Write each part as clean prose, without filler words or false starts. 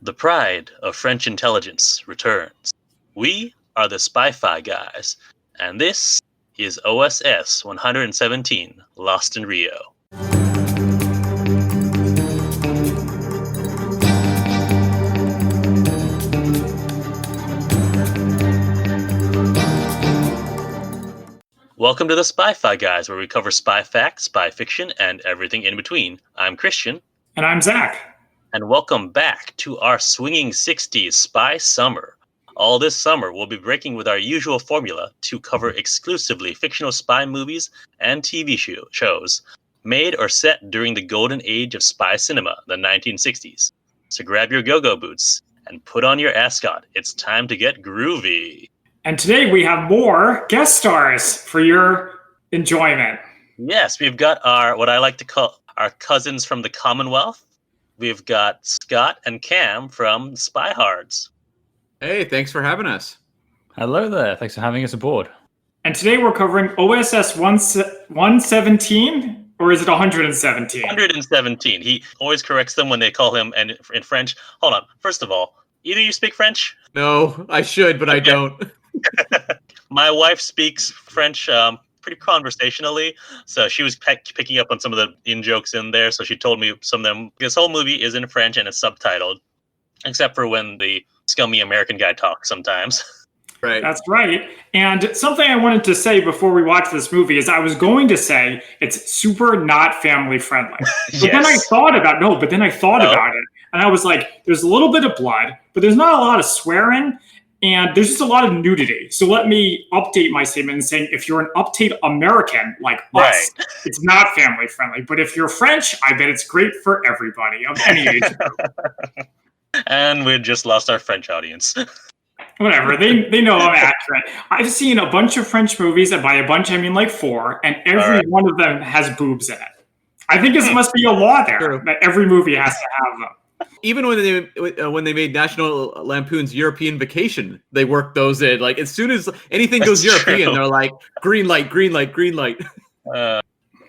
The pride of French intelligence returns. We are the Spy-Fi guys, and this is OSS 117, Lost in Rio. Welcome to the Spy-Fi guys, where we cover spy facts, spy fiction, and everything in between. I'm Christian. And I'm Zach. And welcome back to our Swinging 60s Spy Summer. All this summer, we'll be breaking with our usual formula to cover exclusively fictional spy movies and TV shows made or set during the golden age of spy cinema, the 1960s. So grab your go-go boots and put on your ascot. It's time to get groovy. And today we have more guest stars for your enjoyment. Yes, we've got our, what I like to call our cousins from the Commonwealth. We've got Scott and Cam from SpyHards. Hey, thanks for having us. Hello there. Thanks for having us aboard. And today we're covering OSS 117, or is it 117? 117. He always corrects them when they call him in French. Hold on. First of all, either you speak French? No, I should, but I don't. My wife speaks French pretty conversationally, so she was picking up on some of the in-jokes in there, so she told me some of them. This whole movie is in French and it's subtitled, except for when the scummy American guy talks sometimes. Right. That's right. And something I wanted to say before we watch this movie is I was going to say it's super not family friendly. But then I thought about about it, and I was like, there's a little bit of blood, but there's not a lot of swearing. And there's just a lot of nudity. So let me update my statement and saying if you're an uptight American like us, it's not family friendly. But if you're French, I bet it's great for everybody of any age group. And we just lost our French audience. Whatever, they know I'm accurate. I've seen a bunch of French movies, and by a bunch I mean like 4, and every one of them has boobs in it. I think it must be a law there that every movie has to have them. Even when they made National Lampoon's European Vacation, they worked those in. Like as soon as anything goes European, they're like green light, green light, green light.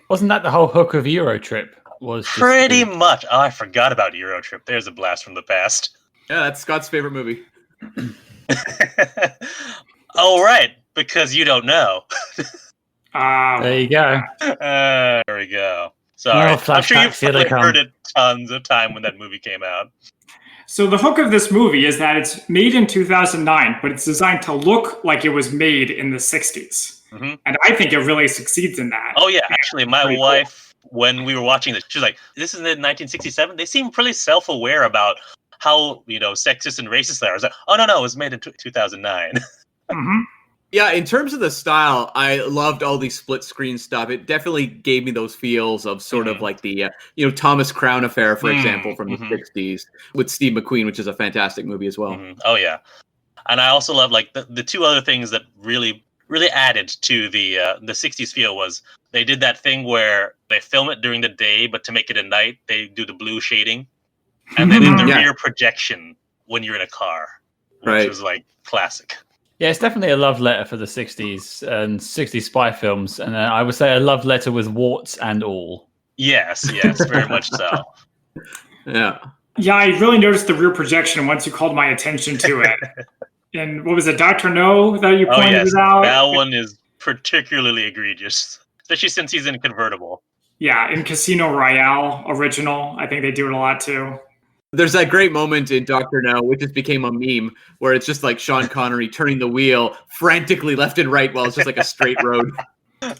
Wasn't that the whole hook of Euro Trip? Was pretty much. Oh, I forgot about Euro Trip. There's a blast from the past. Yeah, that's Scott's favorite movie. Oh, right, because you don't know. There you go. There we go. Sorry, I'm sure you've probably heard it tons of time when that movie came out. So the hook of this movie is that it's made in 2009, but it's designed to look like it was made in the 60s. Mm-hmm. And I think it really succeeds in that. Oh, yeah. Actually, my wife, when we were watching this, she was like, this is in 1967? They seem pretty self-aware about how, sexist and racist they are. I was like, oh, no, it was made in 2009. Mm-hmm. Yeah, in terms of the style, I loved all the split screen stuff. It definitely gave me those feels of sort of like the, Thomas Crown Affair, for example, from the 60s with Steve McQueen, which is a fantastic movie as well. Mm-hmm. Oh, yeah. And I also love like the two other things that really, really added to the 60s feel was they did that thing where they film it during the day, but to make it at night, they do the blue shading. And then in the rear projection when you're in a car, which was like classic. Yeah, it's definitely a love letter for the 60s and 60s spy films. And I would say a love letter with warts and all. Yes, very much so. Yeah. Yeah, I really noticed the rear projection once you called my attention to it. And what was it, Dr. No, that you pointed out? That one is particularly egregious, especially since he's in a convertible. Yeah, in Casino Royale original, I think they do it a lot too. There's that great moment in Dr. No, which just became a meme, where it's just like Sean Connery turning the wheel frantically left and right while it's just like a straight road.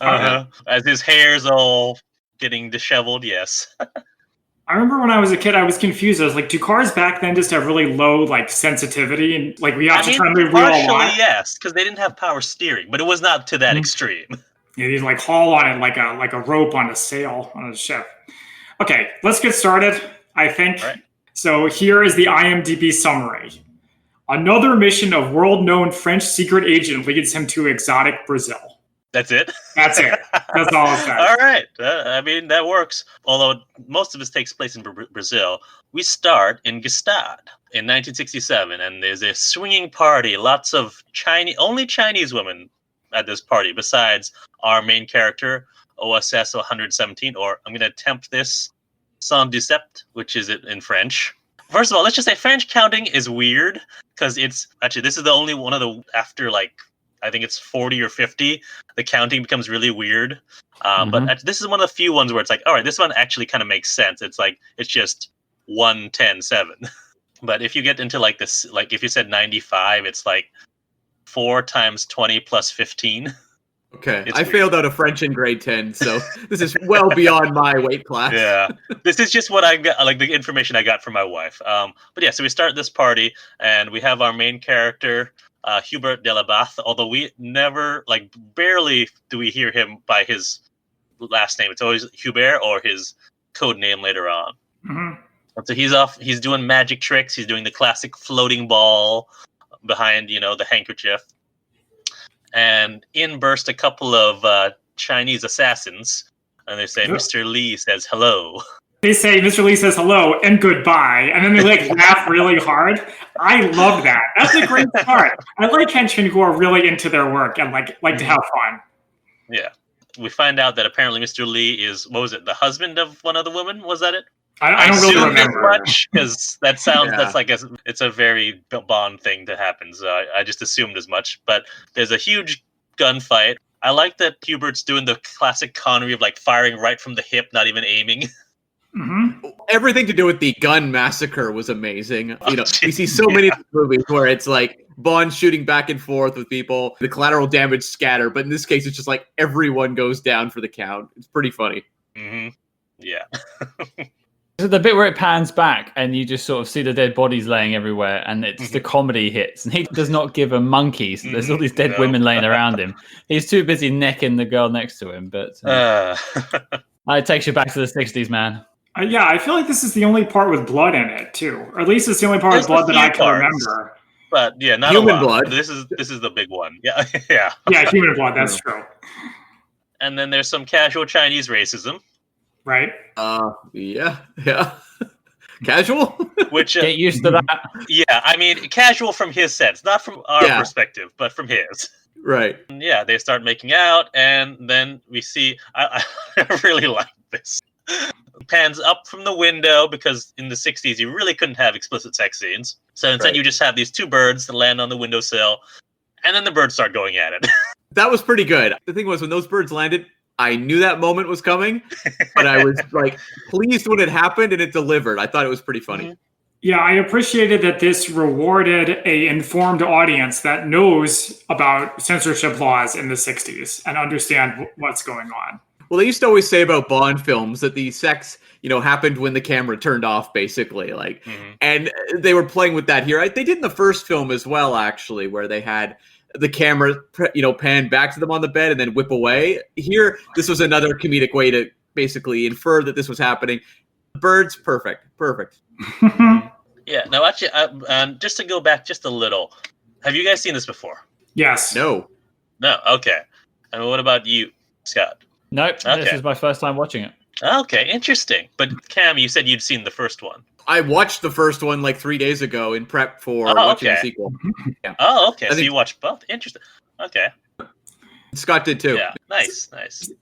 As his hair's all getting disheveled, yes. I remember when I was a kid, I was confused. I was like, do cars back then just have really low sensitivity? And like we have to try to move wheel a lot? Yes, because they didn't have power steering, but it was not to that extreme. Yeah, you'd haul on it like a rope on a sail on a ship. Okay, let's get started, I think. All right. So here is the IMDb summary. Another mission of world-known French secret agent leads him to exotic Brazil. That's it? That's it. That's all it says. All right. That works. Although most of this takes place in Brazil, we start in Gstaad in 1967, and there's a swinging party. Lots of only Chinese women at this party, besides our main character, OSS 117, or I'm going to attempt this, Sans Decepte, which is it in French. First of all, let's just say French counting is weird because it's actually this is the only one of the after like I think it's 40 or 50, the counting becomes really weird. But this is one of the few ones where it's like, all right, this one actually kind of makes sense. It's like it's just 1, 10, 7. But if you get into like this, like if you said 95, it's like 4 times 20 plus 15. Okay, I failed out of French in grade 10, so this is well beyond my weight class. Yeah, this is just what I got, like the information I got from my wife. But yeah, so we start this party, and we have our main character, Hubert de la Bath, although we never, like, barely do we hear him by his last name. It's always Hubert or his code name later on. Mm-hmm. So he's doing magic tricks. He's doing the classic floating ball behind, the handkerchief. And in burst a couple of Chinese assassins, and they say, Mr. Lee says hello. They say, Mr. Lee says hello and goodbye, and then they laugh really hard. I love that. That's a great start. I like henchmen who are really into their work and like to have fun. Yeah. We find out that apparently Mr. Lee is, what was it, the husband of one of the women? Was that it? I don't really remember much because that sounds that's like it's a very Bond thing to happen. So I just assumed as much. But there's a huge gunfight. I like that Hubert's doing the classic Connery of like firing right from the hip, not even aiming. Mm-hmm. Everything to do with the gun massacre was amazing. We see so many movies where it's like Bond shooting back and forth with people, the collateral damage scatter. But in this case, it's just like everyone goes down for the count. It's pretty funny. Mm-hmm. Yeah. So the bit where it pans back and you just sort of see the dead bodies laying everywhere and it's the comedy hits and he does not give a monkey. So there's all these dead women laying around him. He's too busy necking the girl next to him. But it takes you back to the 60s, man. Yeah, I feel like this is the only part with blood in it too. Or at least it's the only part with blood that I can remember. But yeah, not human a lot. blood. This is the big one. Yeah. Yeah. Yeah, human blood, that's true. And then there's some casual Chinese racism. Right? Yeah. Casual? Which get used to that. Yeah, I mean, casual from his sense, not from our perspective, but from his. Right. Yeah, they start making out, and then we see. I really like this. Pans up from the window because in the 60s you really couldn't have explicit sex scenes. So instead you just have these two birds that land on the windowsill, and then the birds start going at it. That was pretty good. The thing was, when those birds landed, I knew that moment was coming, but I was like pleased when it happened and it delivered. I thought it was pretty funny. Yeah, I appreciated that this rewarded a informed audience that knows about censorship laws in the 60s and understand what's going on. Well, they used to always say about Bond films that the sex, happened when the camera turned off, basically. And they were playing with that here. They did in the first film as well, actually, where they had the camera, pan back to them on the bed and then whip away. Here, this was another comedic way to basically infer that this was happening. Birds, perfect. Yeah. Now, actually, just to go back just a little, have you guys seen this before? Yes. No. Okay. And what about you, Scott? Nope. Okay. This is my first time watching it. Okay, interesting. But Cam, you said you'd seen the first one. I watched the first one like 3 days ago in prep for watching the sequel. Yeah. Oh, okay. So you watched both. Interesting. Okay. Scott did too. Yeah. Nice.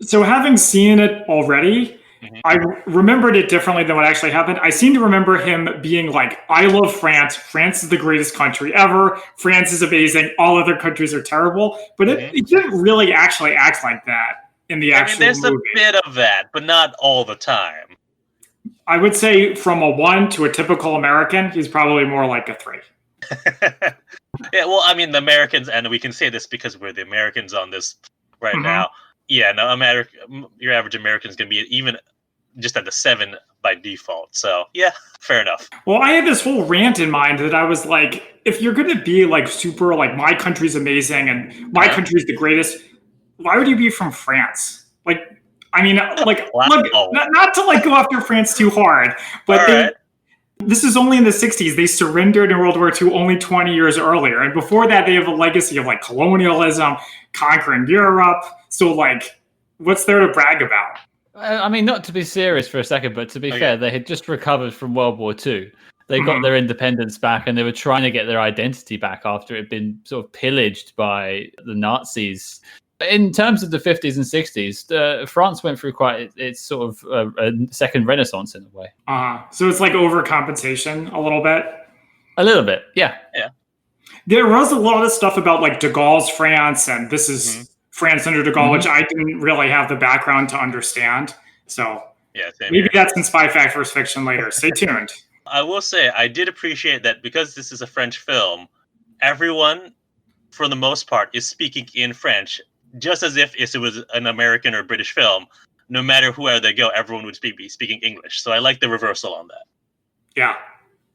So having seen it already, I remembered it differently than what actually happened. I seem to remember him being like, I love France. France is the greatest country ever. France is amazing. All other countries are terrible. But it didn't really actually act like that in the actual movie. There's a bit of that, but not all the time. I would say from a 1 to a typical American, he's probably more like a 3. Yeah, well, I mean, the Americans, and we can say this because we're the Americans on this right now. Yeah, no, your average American is going to be even just at the 7 by default. So, yeah, fair enough. Well, I had this whole rant in mind that I was like, if you're going to be like super, like my country's amazing and my country's the greatest, why would you be from France? Like, I mean, like, look, not to like go after France too hard, but this is only in the 60s. They surrendered in World War II only 20 years earlier. And before that, they have a legacy of like colonialism, conquering Europe. So like, what's there to brag about? I mean, not to be serious for a second, but to be fair, they had just recovered from World War II. They got their independence back and they were trying to get their identity back after it had been sort of pillaged by the Nazis. In terms of the 50s and 60s, France went through quite its sort of a second renaissance in a way. So it's like overcompensation a little bit. A little bit, yeah. There was a lot of stuff about like de Gaulle's France, and this is France under de Gaulle, which I didn't really have the background to understand. So maybe that's in Spy Fact vs. Fiction later. Stay tuned. I will say I did appreciate that because this is a French film, everyone, for the most part, is speaking in French, just as if it was an American or British film. No matter where they go, everyone would be speaking English. So I like the reversal on that. Yeah,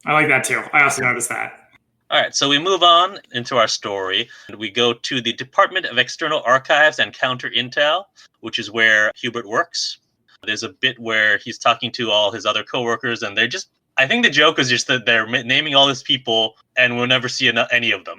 I like that too. I also noticed that. All right, so we move on into our story. We go to the Department of External Archives and Counter Intel, which is where Hubert works. There's a bit where he's talking to all his other coworkers, and they're just, I think the joke is just that they're naming all these people, and we'll never see any of them.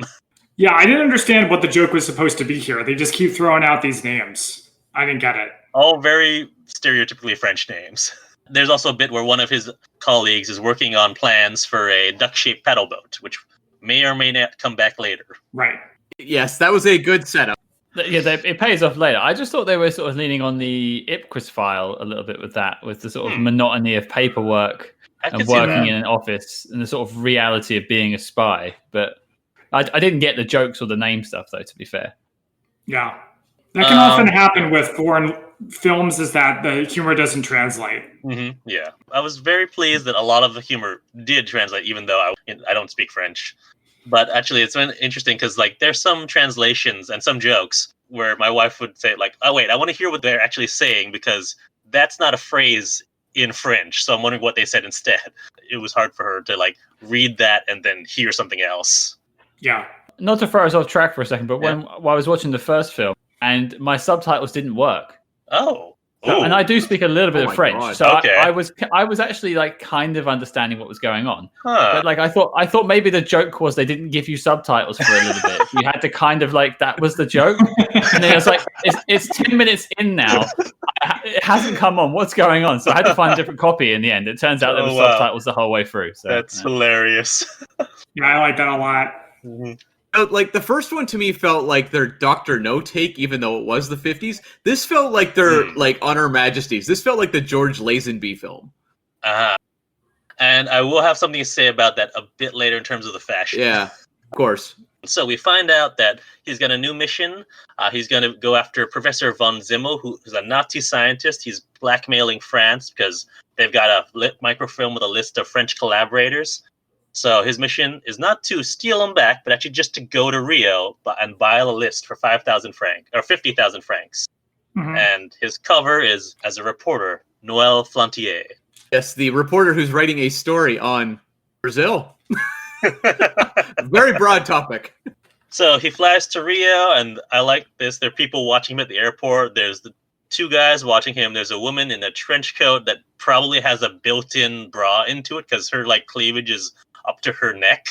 Yeah, I didn't understand what the joke was supposed to be here. They just keep throwing out these names. I didn't get it. All very stereotypically French names. There's also a bit where one of his colleagues is working on plans for a duck-shaped paddle boat, which may or may not come back later. Right. Yes, that was a good setup. Yeah, it pays off later. I just thought they were sort of leaning on the Ipcris file a little bit with that, with the sort of monotony of paperwork and working in an office and the sort of reality of being a spy. But I didn't get the jokes or the name stuff, though, to be fair. Yeah. That can often happen with foreign films, is that the humor doesn't translate. Yeah. I was very pleased that a lot of the humor did translate, even though I don't speak French. But actually, it's been interesting because like there's some translations and some jokes where my wife would say like, oh, wait, I want to hear what they're actually saying because that's not a phrase in French. So I'm wondering what they said instead. It was hard for her to like read that and then hear something else. Yeah. Not to throw us off track for a second, but while I was watching the first film and my subtitles didn't work. Oh. And I do speak a little bit of French, God. so I was actually like kind of understanding what was going on. But like I thought maybe the joke was they didn't give you subtitles for a little bit. You had to kind of like that was the joke, and then I was like, it's 10 minutes in now, it hasn't come on. What's going on? So I had to find a different copy in the end. It turns out there were subtitles the whole way through. So that's hilarious. Yeah, I like that a lot. Like the first one to me felt like their Dr. No take, even though it was the 50s. This felt like their like On Her Majesties. This felt like the George Lazenby film. And I will have something to say about that a bit later in terms of the fashion. Yeah, of course. So we find out that he's got a new mission. He's going to go after Professor von Zimmel, who's a Nazi scientist. He's blackmailing France because they've got a lit microfilm with a list of French collaborators. So his mission is not to steal them back, but actually just to go to Rio and buy a list for 5,000 francs or 50,000 francs. And his cover is as a reporter, Noël Flantier. Yes, the reporter who's writing a story on Brazil. Very broad topic. So he flies to Rio, and I like this. There are people watching him at the airport. There's the two guys watching him. There's a woman in a trench coat that probably has a built-in bra into it because her like cleavage is up to her neck.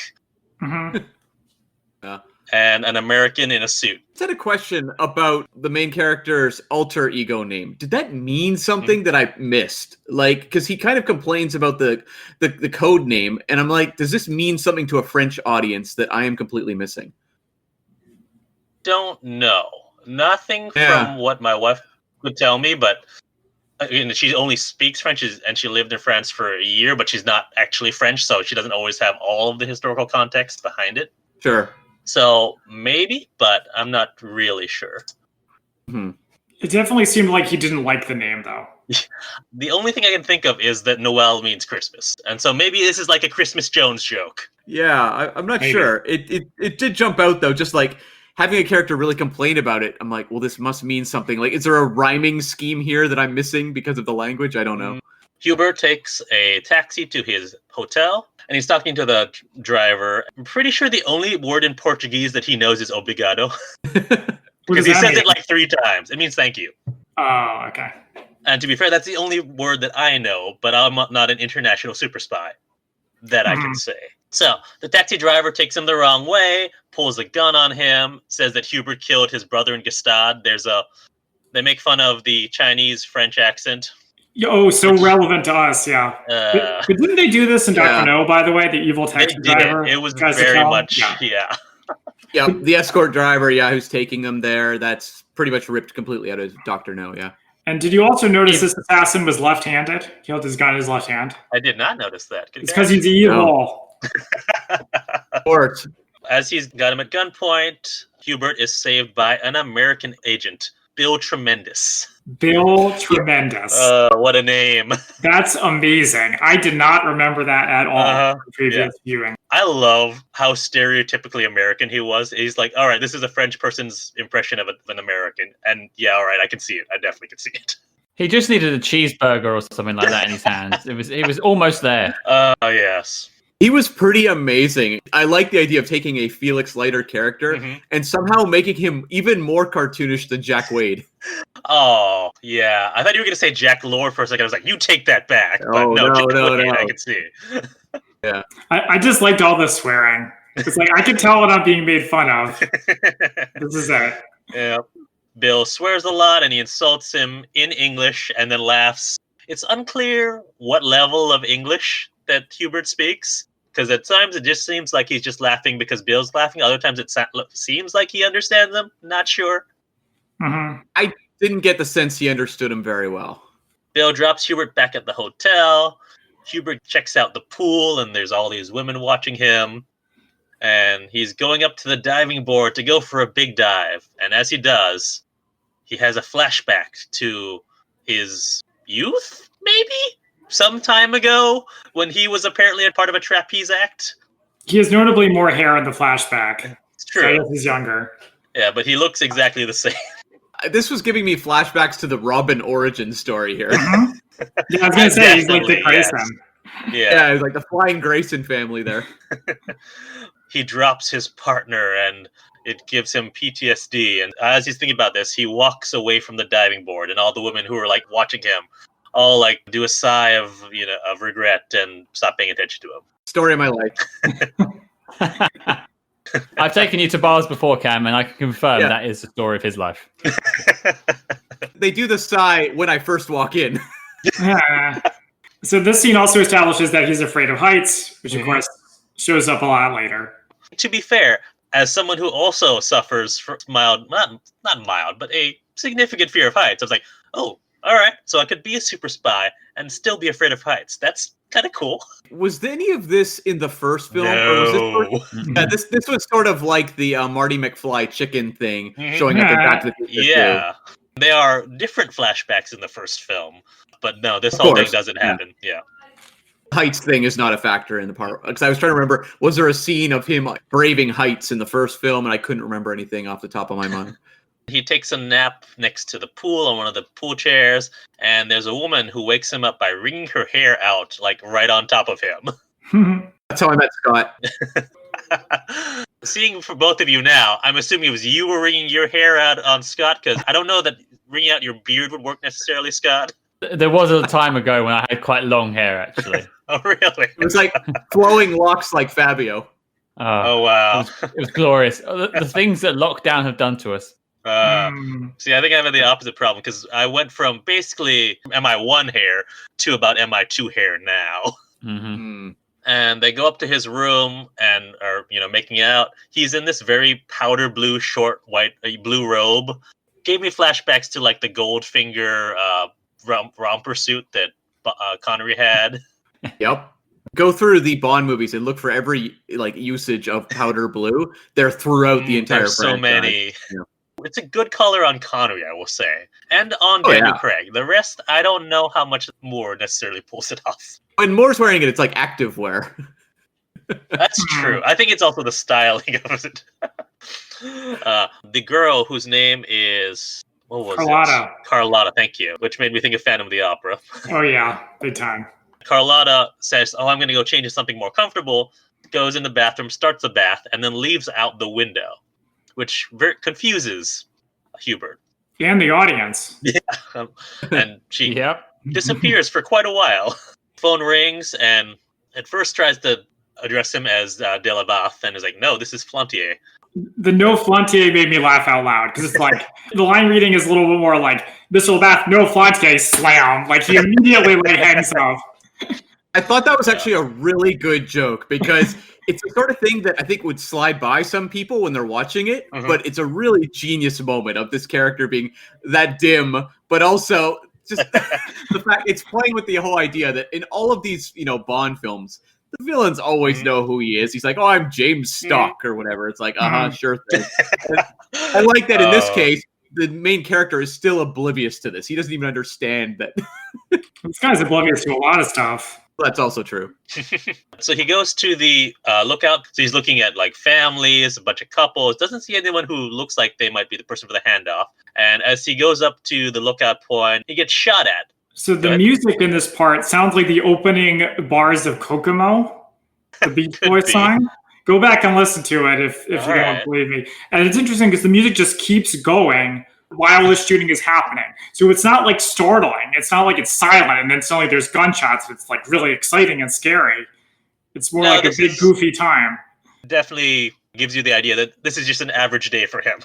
And an American in a suit. I had a question about the main character's alter ego name. Did that mean something that I missed? Like, because he kind of complains about the code name, and I'm like, does this mean something to a French audience that I am completely missing? Don't know. Nothing from what my wife would tell me, but she only speaks French, and she lived in France for a year, but she's not actually French, so she doesn't always have all of the historical context behind it. Sure. So maybe, but I'm not really sure. It definitely seemed like he didn't like the name, though. The only thing I can think of is that Noel means Christmas. And so maybe this is like a Christmas Jones joke. Yeah, I'm not sure. It did jump out, though, just like having a character really complain about it. I'm like, well, this must mean something. Like, is there a rhyming scheme here that I'm missing because of the language? I don't know. Hubert takes a taxi to his hotel, and he's talking to the driver. I'm pretty sure the only word in Portuguese that he knows is obrigado. Because he says it like 3 times. It means thank you. Oh, okay. And to be fair, that's the only word that I know, but I'm not an international super spy that I can say. So the taxi driver takes him the wrong way, pulls a gun on him, says that Hubert killed his brother in Gstaad. They make fun of the Chinese-French accent. Oh, so relevant to us, yeah. But didn't they do this in Dr. No, by the way, the evil taxi driver? It was very much, Yeah, the escort driver, who's taking them there. That's pretty much ripped completely out of Dr. No, yeah. And did you also notice this assassin was left-handed? He held his gun in his left hand. I did not notice that. It's because he's evil. Ort. As he's got him at gunpoint, Hubert is saved by an American agent, Bill Tremendous. Bill Tremendous. What a name. That's amazing. I did not remember that at all from previous viewing. I love how stereotypically American he was. He's like, all right, this is a French person's impression of an American. And yeah, all right, I can see it. I definitely can see it. He just needed a cheeseburger or something like that in his hands. It was almost there. Yes. He was pretty amazing. I like the idea of taking a Felix Leiter character and somehow making him even more cartoonish than Jack Wade. Oh, yeah. I thought you were going to say Jack Lord for a second. I was like, you take that back. But no, I can see. Yeah. I just liked all the swearing. It's like, I can tell what I'm being made fun of. This is it. Yeah. Bill swears a lot and he insults him in English and then laughs. It's unclear what level of English that Hubert speaks. Because at times it just seems like he's just laughing because Bill's laughing. Other times it seems like he understands them. Not sure. I didn't get the sense he understood him very well. Bill drops Hubert back at the hotel. Hubert checks out the pool, and there's all these women watching him. And he's going up to the diving board to go for a big dive. And as he does, he has a flashback to his youth, maybe? Some time ago, when he was apparently a part of a trapeze act. He has notably more hair in the flashback. It's true. So he's younger. Yeah, but he looks exactly the same. This was giving me flashbacks to the Robin origin story here. Yeah, I was going to say, he's like the Grayson. Yeah, he's like the flying Grayson family there. He drops his partner, and it gives him PTSD. And as he's thinking about this, he walks away from the diving board, and all the women who are like watching him all like do a sigh of regret and stop paying attention to him. Story of my life. I've taken you to bars before, Cam, and I can confirm that is the story of his life. They do the sigh when I first walk in. So this scene also establishes that he's afraid of heights, which of course shows up a lot later. To be fair, as someone who also suffers from not mild, but a significant fear of heights, I was like, oh, all right, so I could be a super spy and still be afraid of heights. That's kind of cool. Was any of this in the first film? No. Or was this was sort of like the Marty McFly chicken thing showing up in Back to the Future. Yeah. They are different flashbacks in the first film. But no, this whole thing doesn't happen. Yeah. Heights thing is not a factor in the part. Because I was trying to remember, was there a scene of him braving heights in the first film? And I couldn't remember anything off the top of my mind. He takes a nap next to the pool on one of the pool chairs, and there's a woman who wakes him up by wringing her hair out, like right on top of him. That's how I met Scott. Seeing for both of you now, I'm assuming it was you were wringing your hair out on Scott, because I don't know that wringing out your beard would work necessarily, Scott. There was a time ago when I had quite long hair, actually. Oh, really? It was like flowing locks like Fabio. Oh, wow. It was glorious. The things that lockdown have done to us. See, I think I have the opposite problem because I went from basically MI1 hair to about MI2 hair now. And they go up to his room and are, making out. He's in this very powder blue, short, white, blue robe. Gave me flashbacks to like the Goldfinger romper suit that Connery had. Yep. Go through the Bond movies and look for every usage of powder blue. They're throughout the entire franchise. So many. Yeah. It's a good color on Connery, I will say. And on Daniel Craig. The rest, I don't know how much Moore necessarily pulls it off. When Moore's wearing it, it's like active wear. That's true. I think it's also the styling of it. The girl whose name is... What was Carlotta. It? Carlotta, thank you. Which made me think of Phantom of the Opera. Oh, yeah. Big time. Carlotta says, I'm going to go change to something more comfortable. Goes in the bathroom, starts the bath, and then leaves out the window. Which confuses Hubert. And the audience. Yeah. And she disappears for quite a while. Phone rings, and at first tries to address him as Delabath, and is like, no, this is Flantier. The no Flantier made me laugh out loud, because it's like, the line reading is a little bit more like, Mr. Labath, no Flantier, slam. Like, he immediately hangs off. I thought that was actually a really good joke because it's the sort of thing that I think would slide by some people when they're watching it, but it's a really genius moment of this character being that dim, but also just the fact it's playing with the whole idea that in all of these, Bond films, the villains always know who he is. He's like, "Oh, I'm James Stock," or whatever. It's like, sure thing. I like that in this case, the main character is still oblivious to this. He doesn't even understand that. This guy's oblivious to a lot of stuff. That's also true. So he goes to the lookout. So he's looking at like families, a bunch of couples. Doesn't see anyone who looks like they might be the person for the handoff. And as he goes up to the lookout point, he gets shot at. So the music in this part sounds like the opening bars of Kokomo, the Beach Boys song. Go back and listen to it if you don't believe me. And it's interesting because the music just keeps going while the shooting is happening. So it's not like startling. It's not like it's silent and then suddenly there's gunshots. It's like really exciting and scary. It's more like a big goofy time. Definitely gives you the idea that this is just an average day for him.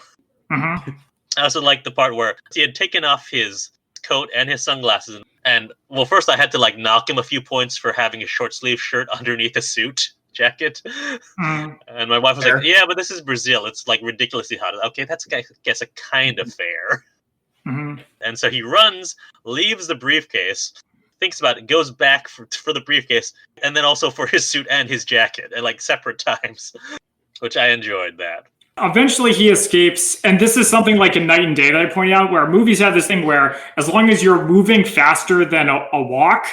I also like the part where he had taken off his coat and his sunglasses. And well, first I had to like knock him a few points for having a short sleeve shirt underneath a suit jacket. And my wife was like, "Yeah, but this is Brazil. It's like ridiculously hot." Okay, that's I guess a kind of fair. And so he runs, leaves the briefcase, thinks about it, goes back for the briefcase, and then also for his suit and his jacket at like separate times, which I enjoyed that. Eventually he escapes, and this is something like in Night and Day that I pointed out, where movies have this thing where as long as you're moving faster than a walk,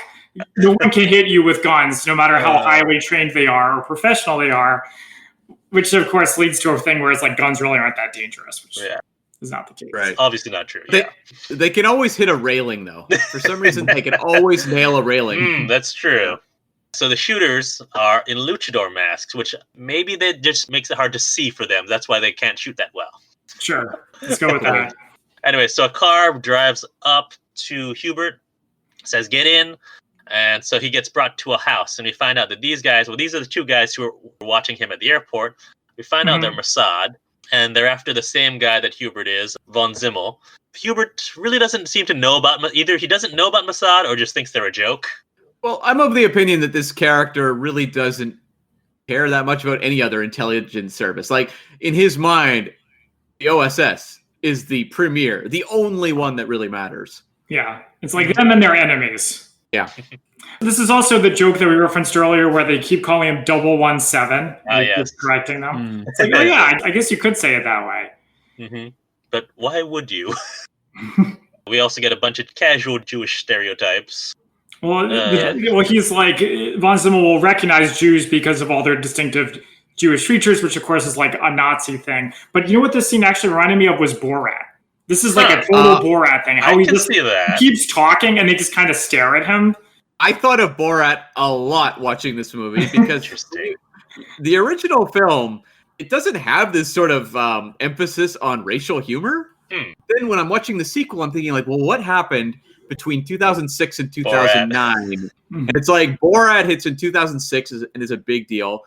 no one can hit you with guns, no matter how highly trained they are or professional they are, which of course leads to a thing where it's like guns really aren't that dangerous, which is not the case. Right. Obviously not true. They can always hit a railing, though. For some reason, they can always nail a railing. That's true. So the shooters are in luchador masks, which maybe that just makes it hard to see for them. That's why they can't shoot that well. Sure. Let's go with that. Anyway, so a car drives up to Hubert, says, "Get in." And so he gets brought to a house, and we find out that these are the two guys who are watching him at the airport. We find out they're Mossad, and they're after the same guy that Hubert is, von Zimmel. Hubert really doesn't seem to know about, either he doesn't know about Mossad or just thinks they're a joke. Well, I'm of the opinion that this character really doesn't care that much about any other intelligence service. Like, in his mind, the OSS is the premier, the only one that really matters. Yeah, it's like them and their enemies. Yeah. This is also the joke that we referenced earlier where they keep calling him 017. Yes. Correcting them. It's like, I guess you could say it that way. But why would you? We also get a bunch of casual Jewish stereotypes. Well, he's like, von Zimmel will recognize Jews because of all their distinctive Jewish features, which of course is like a Nazi thing. But you know what this scene actually reminded me of was Borat. This is like a total Borat thing. How he keeps talking and they just kind of stare at him. I thought of Borat a lot watching this movie because the original film, it doesn't have this sort of emphasis on racial humor. Then when I'm watching the sequel, I'm thinking like, well, what happened between 2006 and 2009? And it's like Borat hits in 2006 and is a big deal.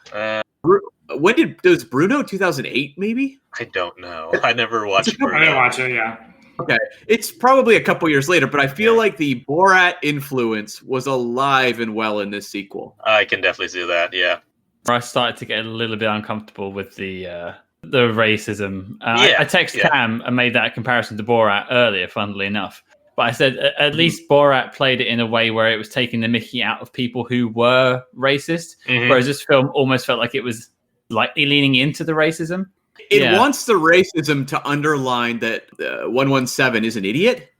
When does Bruno 2008 maybe? I don't know. I never watched Bruno. I didn't watch it, yeah. Okay. It's probably a couple years later, but I feel like the Borat influence was alive and well in this sequel. I can definitely see that, yeah. I started to get a little bit uncomfortable with the racism. I texted Cam and made that comparison to Borat earlier, funnily enough. But I said at least Borat played it in a way where it was taking the mickey out of people who were racist, whereas this film almost felt like it was slightly leaning into the racism. It wants the racism to underline that 117 is an idiot,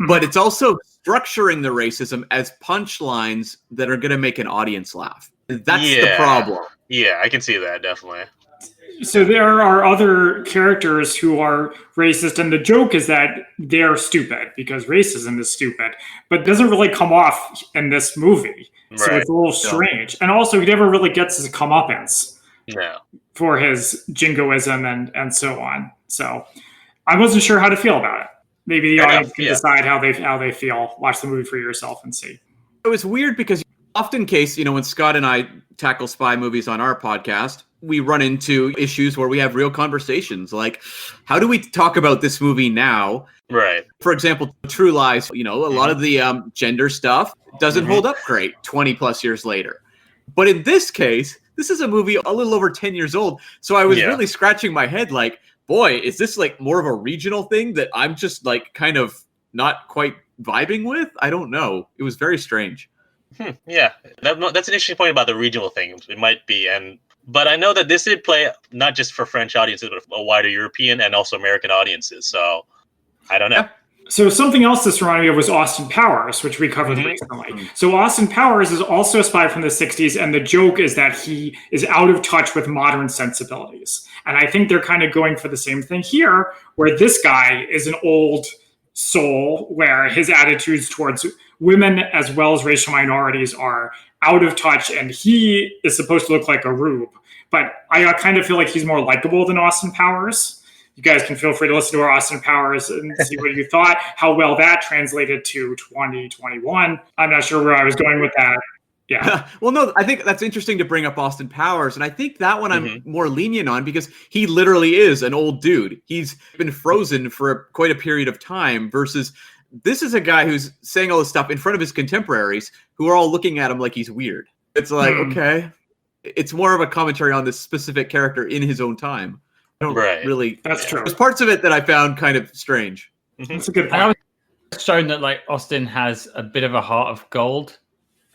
but it's also structuring the racism as punchlines that are going to make an audience laugh. That's the problem. Yeah, I can see that, definitely. So there are other characters who are racist, and the joke is that they're stupid because racism is stupid, but doesn't really come off in this movie. Right. So it's a little strange. And also, he never really gets his comeuppance for his jingoism and so on. So I wasn't sure how to feel about it. Maybe the audience can decide how they feel. Watch the movie for yourself and see. It was weird because often case, when Scott and I tackle spy movies on our podcast, we run into issues where we have real conversations. Like, how do we talk about this movie now? Right. For example, True Lies, a lot of the gender stuff doesn't hold up great 20 plus years later. But in this case, this is a movie a little over 10 years old. So I was really scratching my head like, boy, is this like more of a regional thing that I'm just like kind of not quite vibing with? I don't know. It was very strange. Yeah, that's an interesting point about the regional thing. It might be, but I know that this did play not just for French audiences, but a wider European and also American audiences. So I don't know. Yeah. So something else this reminded me of was Austin Powers, which we covered recently. So Austin Powers is also a spy from the 60s, and the joke is that he is out of touch with modern sensibilities. And I think they're kind of going for the same thing here, where this guy is an old soul, where his attitudes towards women as well as racial minorities are out of touch, and he is supposed to look like a rube. But I kind of feel like he's more likable than Austin Powers. You guys can feel free to listen to our Austin Powers and see what you thought, how well that translated to 2021. I'm not sure where I was going with that. Yeah. Well, no, I think that's interesting to bring up Austin Powers. And I think that one I'm more lenient on because he literally is an old dude. He's been frozen for quite a period of time versus this is a guy who's saying all this stuff in front of his contemporaries who are all looking at him like he's weird. It's like, okay, it's more of a commentary on this specific character in his own time. I don't really. That's true. There's parts of it that I found kind of strange. That's a good point. I was shown that like Austin has a bit of a heart of gold.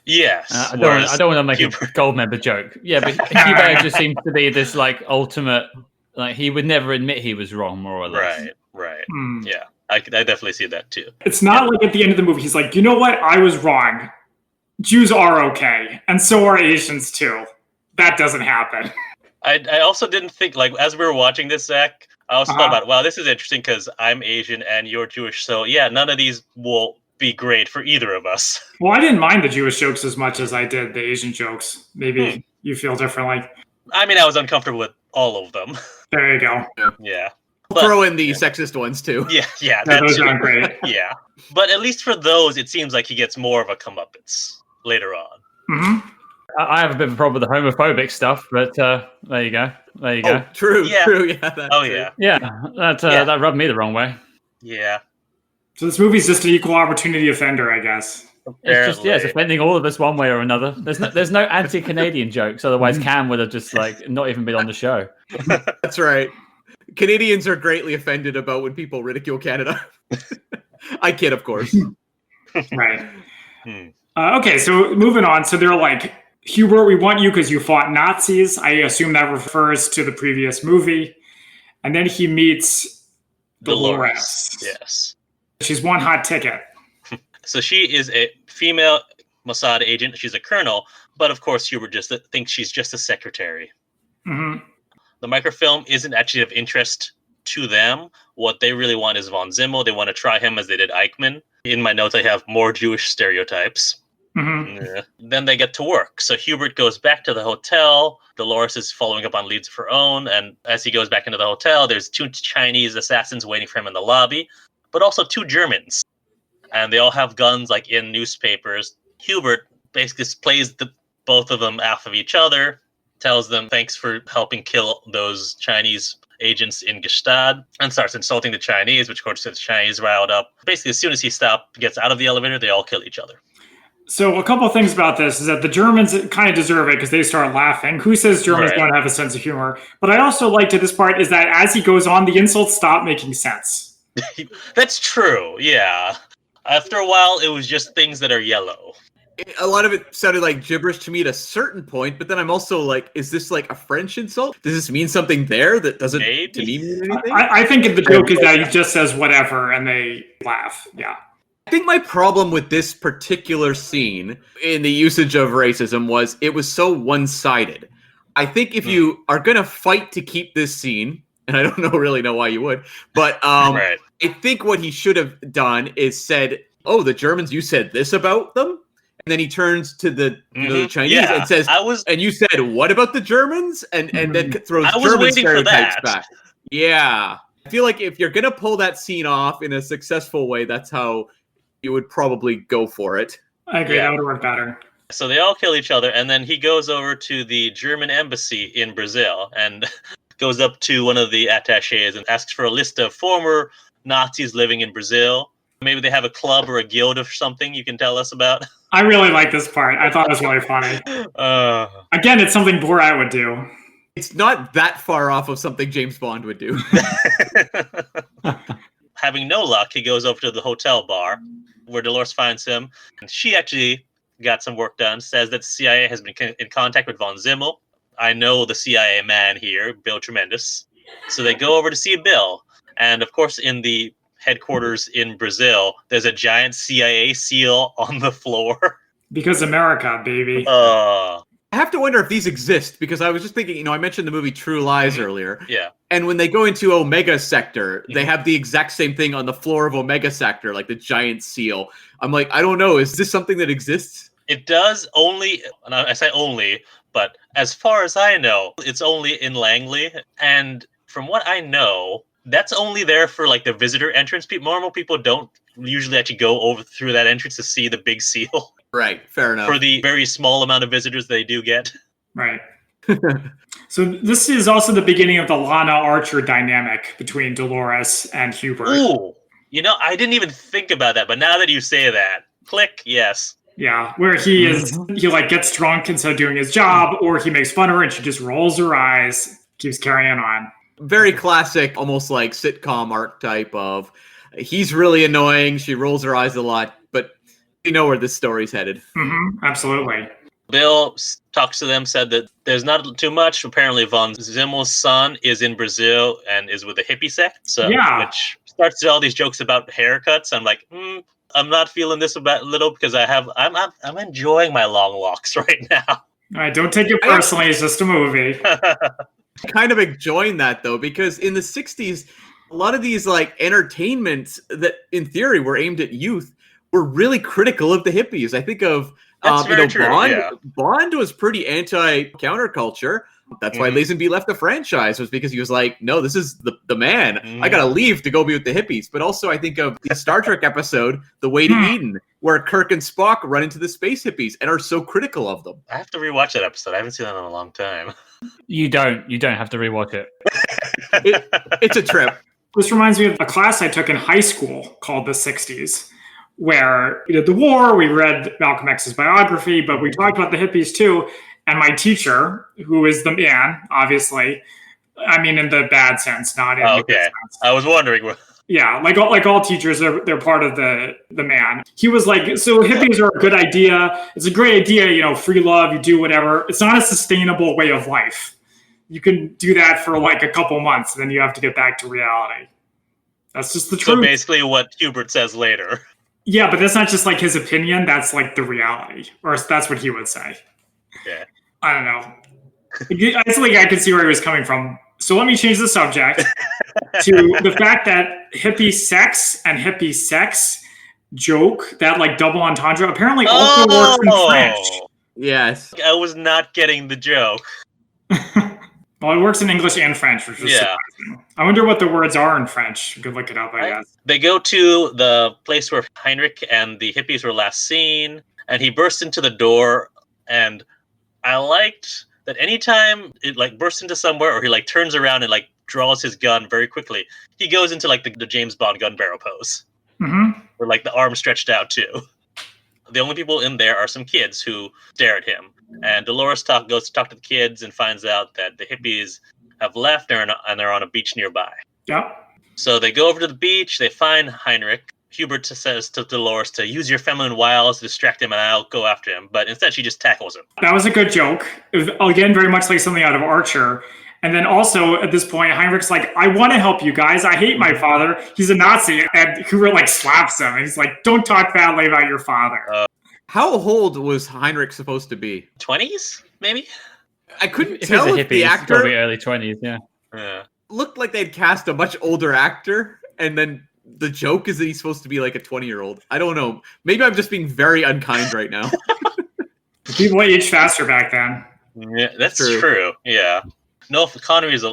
Yes. I don't want to make a gold member joke. Yeah, but Hubert just seems to be this like ultimate, like he would never admit he was wrong, more or less. Right. Yeah, I definitely see that too. It's not like at the end of the movie, he's like, you know what? I was wrong. Jews are okay. And so are Asians too. That doesn't happen. I also didn't think, like, as we were watching this, Zach, I also thought about, wow, this is interesting because I'm Asian and you're Jewish. So, yeah, none of these will be great for either of us. Well, I didn't mind the Jewish jokes as much as I did the Asian jokes. Maybe you feel differently. I mean, I was uncomfortable with all of them. There you go. Yeah. But, throw in the sexist ones, too. Yeah. Those aren't great. Yeah. But at least for those, it seems like he gets more of a comeuppance later on. Mm-hmm. I have a bit of a problem with the homophobic stuff, but there you go. Oh, true. Yeah. Yeah. Yeah, that rubbed me the wrong way. Yeah. So this movie's just an equal opportunity offender, I guess. It's just it's offending all of us one way or another. There's no anti-Canadian jokes, otherwise Cam would have just like not even been on the show. That's right. Canadians are greatly offended about when people ridicule Canada. I kid, of course. Right. Okay, so moving on. So they're like, Hubert, we want you because you fought Nazis. I assume that refers to the previous movie. And then he meets Dolores. Yes. She's one hot ticket. So she is a female Mossad agent. She's a colonel, but of course Hubert just thinks she's just a secretary. Mm-hmm. The microfilm isn't actually of interest to them. What they really want is von Zimmel. They want to try him as they did Eichmann. In my notes, I have more Jewish stereotypes. Mm-hmm. Yeah. Then they get to work. So Hubert goes back to the hotel. Dolores is following up on leads of her own. And as he goes back into the hotel, there's 2 Chinese assassins waiting for him in the lobby, but also 2 Germans. And they all have guns like in newspapers. Hubert basically plays both of them off of each other, tells them thanks for helping kill those Chinese agents in Gstaad, and starts insulting the Chinese, which of course gets the Chinese riled up. Basically, as soon as he gets out of the elevator, they all kill each other. So a couple of things about this is that the Germans kind of deserve it because they start laughing. Who says Germans don't have a sense of humor? But I also liked to this part is that as he goes on, the insults stop making sense. That's true, yeah. After a while, it was just things that are yellow. A lot of it sounded like gibberish to me at a certain point, but then I'm also like, is this like a French insult? Does this mean something there that doesn't to me mean anything? I think the joke is that he just says whatever and they laugh, yeah. I think my problem with this particular scene in the usage of racism was it was so one-sided. I think if you are going to fight to keep this scene, and I don't really know why you would, but I think what he should have done is said, oh, the Germans, you said this about them? And then he turns to the Chinese and says, and you said, what about the Germans? And then throws German stereotypes back. Yeah. I feel like if you're going to pull that scene off in a successful way, that's how you would probably go for it. I agree. That would work better. So they all kill each other, and then he goes over to the German embassy in Brazil and goes up to one of the attachés and asks for a list of former Nazis living in Brazil. Maybe they have a club or a guild or something you can tell us about. I really like this part. I thought it was really funny. Again, it's something Borat would do. It's not that far off of something James Bond would do. Having no luck, he goes over to the hotel bar where Dolores finds him. And she actually got some work done, says that the CIA has been in contact with von Zimmel. I know the CIA man here, Bill Tremendous. So they go over to see Bill. And of course, in the headquarters in Brazil, there's a giant CIA seal on the floor. Because America, baby. I have to wonder if these exist, because I was just thinking, I mentioned the movie True Lies earlier. Yeah. And when they go into Omega Sector, they have the exact same thing on the floor of Omega Sector, like the giant seal. I'm like, I don't know. Is this something that exists? It does only, and I say only, but as far as I know, it's only in Langley. And from what I know, that's only there for like the visitor entrance. Normal people don't usually actually go over through that entrance to see the big seal. Right, fair enough. For the very small amount of visitors they do get. Right. So this is also the beginning of the Lana Archer dynamic between Dolores and Hubert. Ooh, I didn't even think about that, but now that you say that, click, yes. Yeah, where he like gets drunk instead of doing his job, or he makes fun of her and she just rolls her eyes, keeps carrying on. Very classic, almost like sitcom archetype of he's really annoying, she rolls her eyes a lot, but you know where this story's headed. Mm-hmm, absolutely. Bill talks to them, said that there's not too much. Apparently, von Zimmel's son is in Brazil and is with the hippie sect, which starts all these jokes about haircuts. I'm like, I'm not feeling this about little because I'm enjoying my long locks right now. All right, don't take it personally. It's just a movie. Kind of enjoying that though, because in the 60s, a lot of these like entertainments that in theory were aimed at youth were really critical of the hippies. I think of Bond. Yeah. Bond was pretty anti-counterculture. That's why Lazenby left the franchise, was because he was like, no, this is the man. I gotta leave to go be with the hippies. But also I think of the Star Trek episode, The Way to Eden, where Kirk and Spock run into the space hippies and are so critical of them. I have to rewatch that episode. I haven't seen that in a long time. You don't have to rewatch it. It's a trip. This reminds me of a class I took in high school called The 60s, where we did the war, we read Malcolm X's biography, but we talked about the hippies too. And my teacher, who is the man, obviously, I mean in the bad sense, not in the good sense. I was wondering. Yeah, like all teachers, they're part of the man. He was like, so hippies are a good idea. It's a great idea, free love, you do whatever. It's not a sustainable way of life. You can do that for like a couple months, and then you have to get back to reality. That's just the truth. So basically what Hubert says later. Yeah, but that's not just like his opinion. That's like the reality. Or that's what he would say. Yeah. I don't know. It's like I could see where he was coming from. So let me change the subject to the fact that hippie sex and hippie sex joke, that like double entendre, apparently also works in French. Yes. I was not getting the joke. Well, it works in English and French, which is surprising. I wonder what the words are in French. You could look it up, I guess. They go to the place where Heinrich and the hippies were last seen, and he bursts into the door, and I liked that anytime it like bursts into somewhere or he like turns around and like draws his gun very quickly, he goes into like the James Bond gun barrel pose. Mm-hmm. Where like the arm stretched out too. The only people in there are some kids who stare at him. And Dolores goes to talk to the kids and finds out that the hippies have left and they're on a beach nearby. Yeah. So they go over to the beach. They find Heinrich. Hubert says to Dolores to use your feminine wiles to distract him and I'll go after him. But instead she just tackles him. That was a good joke. It was, again, very much like something out of Archer. And then also at this point, Heinrich's like, I want to help you guys. I hate my father. He's a Nazi. And Hubert like slaps him. And he's like, don't talk badly about your father. How old was Heinrich supposed to be? 20s, maybe? I couldn't tell if the actor... Probably early 20s, yeah. Looked like they'd cast a much older actor. And then the joke is that he's supposed to be like a 20-year-old. I don't know. Maybe I'm just being very unkind right now. People aged faster back then. Yeah, that's true. Yeah. No, Connery is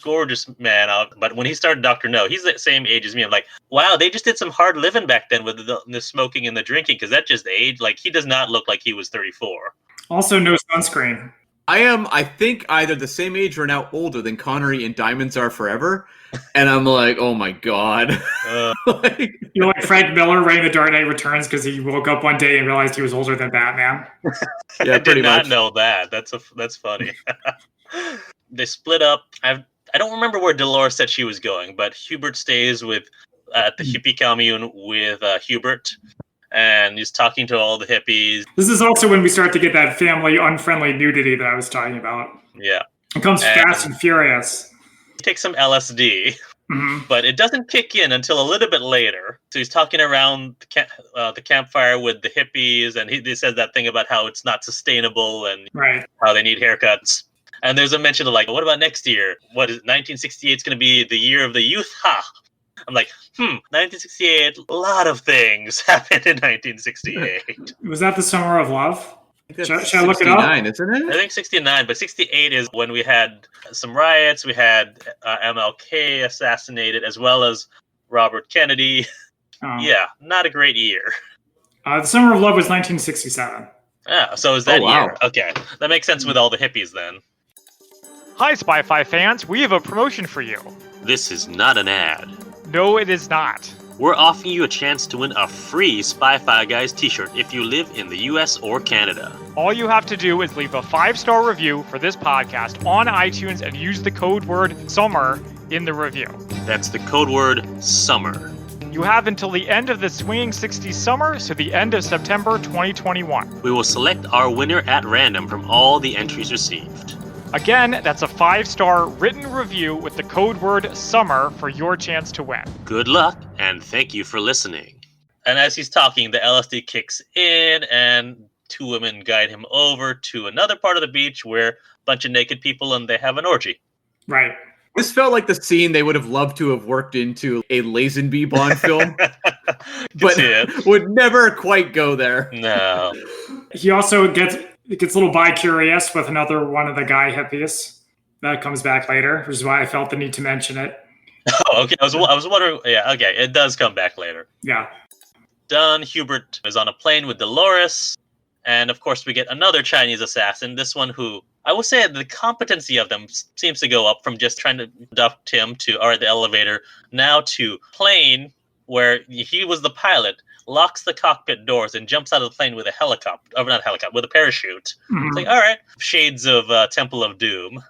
gorgeous man out. But when he started Dr. No, he's the same age as me. I'm like, wow, they just did some hard living back then with the smoking and the drinking, because that just aged. Like, he does not look like he was 34. Also, no sunscreen. I think, either the same age or now older than Connery in Diamonds Are Forever. And I'm like, oh my God. You're like Frank Miller writing The Dark Knight Returns because he woke up one day and realized he was older than Batman. Yeah, I did not know that. That's funny. They split up. I don't remember where Dolores said she was going, but Hubert stays at the hippie commune with Hubert. And he's talking to all the hippies. This is also when we start to get that family unfriendly nudity that I was talking about. Yeah. It comes fast and furious. He takes some LSD, but it doesn't kick in until a little bit later. So he's talking around the campfire with the hippies, and he says that thing about how it's not sustainable and how they need haircuts. And there's a mention of like, what about next year? What is 1968 is going to be the year of the youth? Ha! I'm like, 1968, a lot of things happened in 1968. Was that the Summer of Love? Should I look it up? 69, isn't it? I think 69, but 68 is when we had some riots. We had MLK assassinated, as well as Robert Kennedy. Oh. Yeah, not a great year. The Summer of Love was 1967. Yeah, so is that year? Okay, that makes sense with all the hippies then. Hi, Spy-Fi fans. We have a promotion for you. This is not an ad. No, it is not. We're offering you a chance to win a free Spy-Fi Guys t-shirt if you live in the US or Canada. All you have to do is leave a 5-star review for this podcast on iTunes and use the code word SUMMER in the review. That's the code word SUMMER. You have until the end of the Swinging 60s summer, so the end of September 2021. We will select our winner at random from all the entries received. Again, that's a 5-star written review with the code word SUMMER for your chance to win. Good luck, and thank you for listening. And as he's talking, the LSD kicks in, and 2 women guide him over to another part of the beach where a bunch of naked people, and they have an orgy. Right. This felt like the scene they would have loved to have worked into a Lazenby Bond film, but would never quite go there. No. He also gets a little bi-curious with another one of the guy hippies. That comes back later, which is why I felt the need to mention it. Oh, okay. I was wondering. Yeah, okay. It does come back later. Yeah. Done. Hubert is on a plane with Dolores. And of course, we get another Chinese assassin. This one who, I will say the competency of them seems to go up from just trying to abduct him to, the elevator, now to plane where he was the pilot, locks the cockpit doors and jumps out of the plane with with a parachute. Mm-hmm. It's like, all right, shades of Temple of Doom.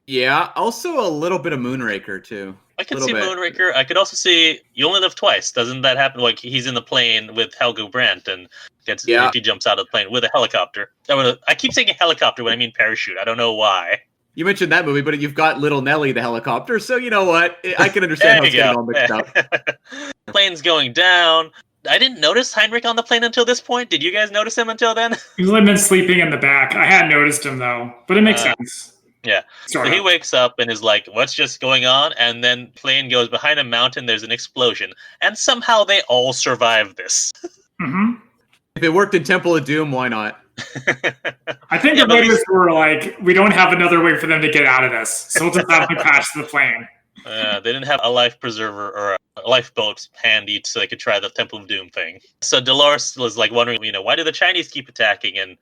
Yeah, also a little bit of Moonraker, too. I could see Moonraker. I could also see You Only Live Twice. Doesn't that happen? Like, he's in the plane with Helga Brandt and he jumps out of the plane with a helicopter. I keep saying a helicopter when I mean parachute. I don't know why. You mentioned that movie, but you've got Little Nelly, the helicopter, so you know what? I can understand how it's getting all mixed up. Plane's going down. I didn't notice Heinrich on the plane until this point. Did you guys notice him until then? He's been sleeping in the back. I hadn't noticed him, though, but it makes sense. Yeah. So he wakes up and is like, what's just going on? And then plane goes behind a mountain. There's an explosion. And somehow they all survive this. Mm-hmm. If it worked in Temple of Doom, why not? I think the writers were like, we don't have another way for them to get out of this. So we'll just have them crash the plane. They didn't have a life preserver or a lifeboat handy so they could try the Temple of Doom thing. So Dolores was like wondering, why do the Chinese keep attacking? And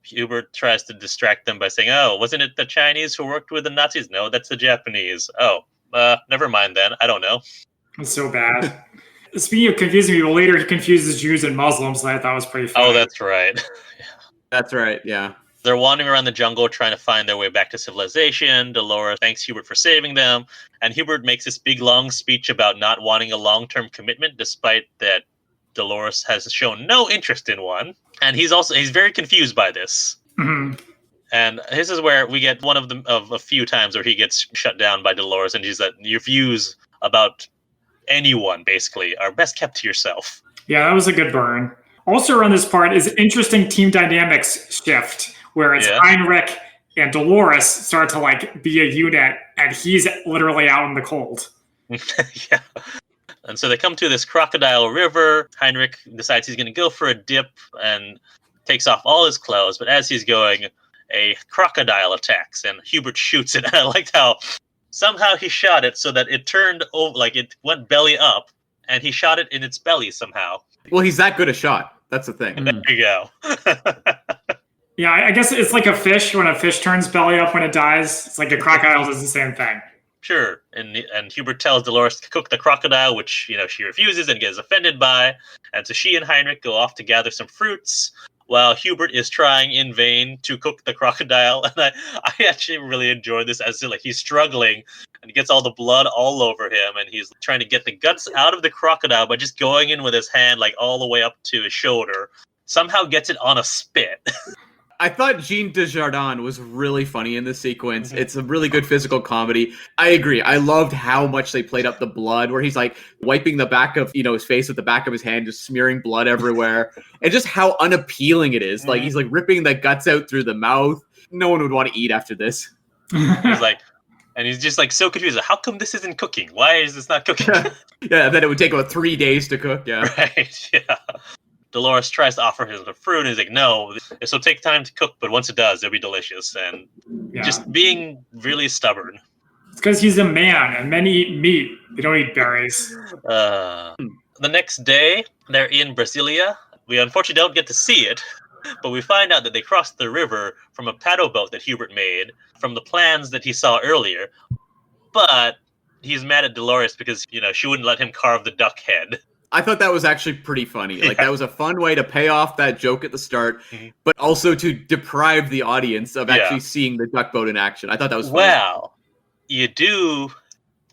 Hubert tries to distract them by saying, oh, wasn't it the Chinese who worked with the Nazis? No, that's the Japanese. Oh, never mind then. I don't know. It's so bad. Speaking of confusing people, later he confuses Jews and Muslims. That I thought was pretty funny. Oh, that's right. That's right, yeah. They're wandering around the jungle trying to find their way back to civilization. Dolores thanks Hubert for saving them. And Hubert makes this big, long speech about not wanting a long-term commitment, despite that Dolores has shown no interest in one. And he's very confused by this. Mm-hmm. And this is where we get one of a few times where he gets shut down by Dolores, and she's like, your views about anyone, basically, are best kept to yourself. Yeah, that was a good burn. Also around this part is interesting team dynamics shift, where it's Heinrich and Dolores start to be a unit, and he's literally out in the cold. Yeah. And so they come to this crocodile river. Heinrich decides he's going to go for a dip and takes off all his clothes. But as he's going, a crocodile attacks, and Hubert shoots it. And I liked how somehow he shot it so that it turned over, like it went belly up, and he shot it in its belly somehow. Well, he's that good a shot. That's the thing. There you go. Yeah, I guess it's like a fish. When a fish turns belly up when it dies, it's like a crocodile does the same thing. Sure. And Hubert tells Dolores to cook the crocodile, which, she refuses and gets offended by. And so she and Heinrich go off to gather some fruits, while Hubert is trying in vain to cook the crocodile. And I actually really enjoyed this, as he's struggling and he gets all the blood all over him, and he's trying to get the guts out of the crocodile by just going in with his hand like all the way up to his shoulder. Somehow gets it on a spit. I thought Jean Dujardin was really funny in this sequence. Mm-hmm. It's a really good physical comedy. I agree. I loved how much they played up the blood, where he's like wiping the back of his face with the back of his hand, just smearing blood everywhere, and just how unappealing it is. Mm-hmm. Like he's like ripping the guts out through the mouth. No one would want to eat after this. He's just like so confused. How come this isn't cooking? Why is this not cooking? Yeah, then it would take about 3 days to cook. Yeah, right. Yeah. Dolores tries to offer him the fruit, and he's like, no, this will take time to cook, but once it does, it'll be delicious. And just being really stubborn. It's because he's a man, and men eat meat. They don't eat berries. The next day, they're in Brasilia. We unfortunately don't get to see it, but we find out that they crossed the river from a paddle boat that Hubert made from the plans that he saw earlier. But he's mad at Dolores because, she wouldn't let him carve the duck head. I thought that was actually pretty funny. Like, that was a fun way to pay off that joke at the start, but also to deprive the audience of actually seeing the duck boat in action. I thought that was funny. Well, you do.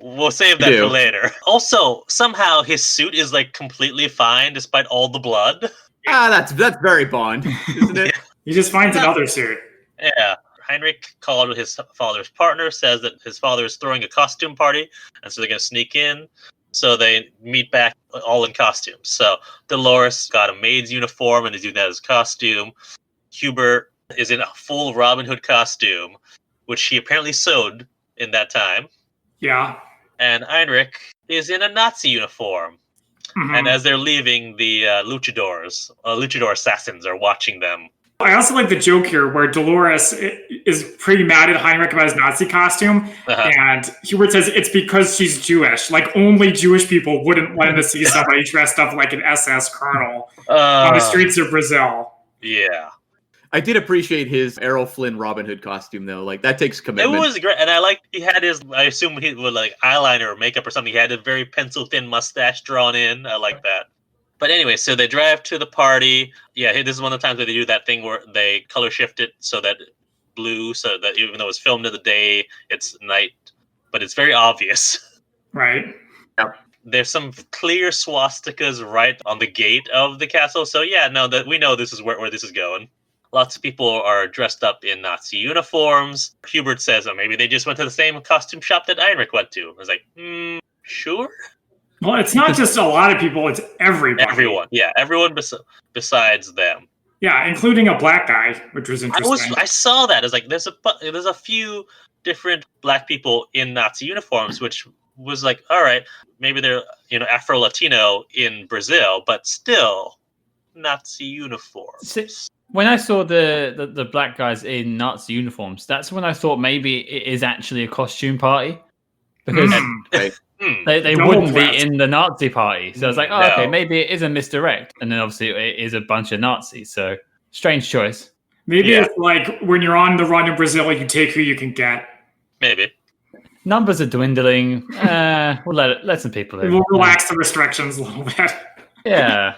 We'll save that for later. Also, somehow his suit is like completely fine despite all the blood. That's very Bond, isn't it? He just finds another suit. Yeah. Heinrich called his father's partner, says that his father is throwing a costume party, and so they're going to sneak in. So they meet back all in costumes. So Dolores got a maid's uniform and is using that as costume. Hubert is in a full Robin Hood costume, which he apparently sewed in that time. Yeah. And Heinrich is in a Nazi uniform. Mm-hmm. And as they're leaving, the luchador assassins are watching them. I also like the joke here where Dolores is pretty mad at Heinrich about his Nazi costume, and Hubert says it's because she's Jewish. Like, only Jewish people wouldn't want to see somebody dressed up like an SS colonel on the streets of Brazil. Yeah. I did appreciate his Errol Flynn Robin Hood costume, though. Like, that takes commitment. It was great, and I like he had his, I assume he would like eyeliner or makeup or something. He had a very pencil-thin mustache drawn in. I like that. But anyway, so they drive to the party. Yeah, this is one of the times where they do that thing where they color shift it so that blue, so that even though it's filmed in the day, it's night. But it's very obvious. Right. Yep. There's some clear swastikas right on the gate of the castle. So that we know this is where this is going. Lots of people are dressed up in Nazi uniforms. Hubert says, maybe they just went to the same costume shop that Heinrich went to. I was like, sure. Well, it's not just a lot of people, it's everybody. Everyone besides them. Yeah, including a black guy, which was interesting. I saw that. It's like there's a few different black people in Nazi uniforms, which was like, all right, maybe they're Afro-Latino in Brazil, but still Nazi uniforms. When I saw the black guys in Nazi uniforms, that's when I thought maybe it is actually a costume party. Because they wouldn't be in the Nazi party. So I was like, okay, maybe it is a misdirect. And then obviously it is a bunch of Nazis. So strange choice. Maybe it's like when you're on the run in Brazil, you take who you can get. Maybe. Numbers are dwindling. We'll let some people in. We'll relax the restrictions a little bit. Yeah.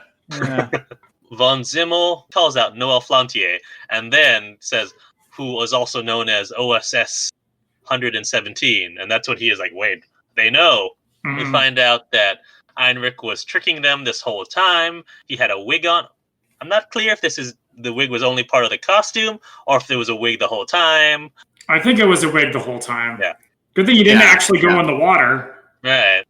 Von Zimmel calls out Noel Flantier and then says, who was also known as OSS 117. And that's what he is like, wait, they know. We find out that Heinrich was tricking them this whole time. He had a wig on. I'm not clear if the wig was only part of the costume or if there was a wig the whole time. I think it was a wig the whole time. Yeah. Good thing you didn't actually go in the water. Right.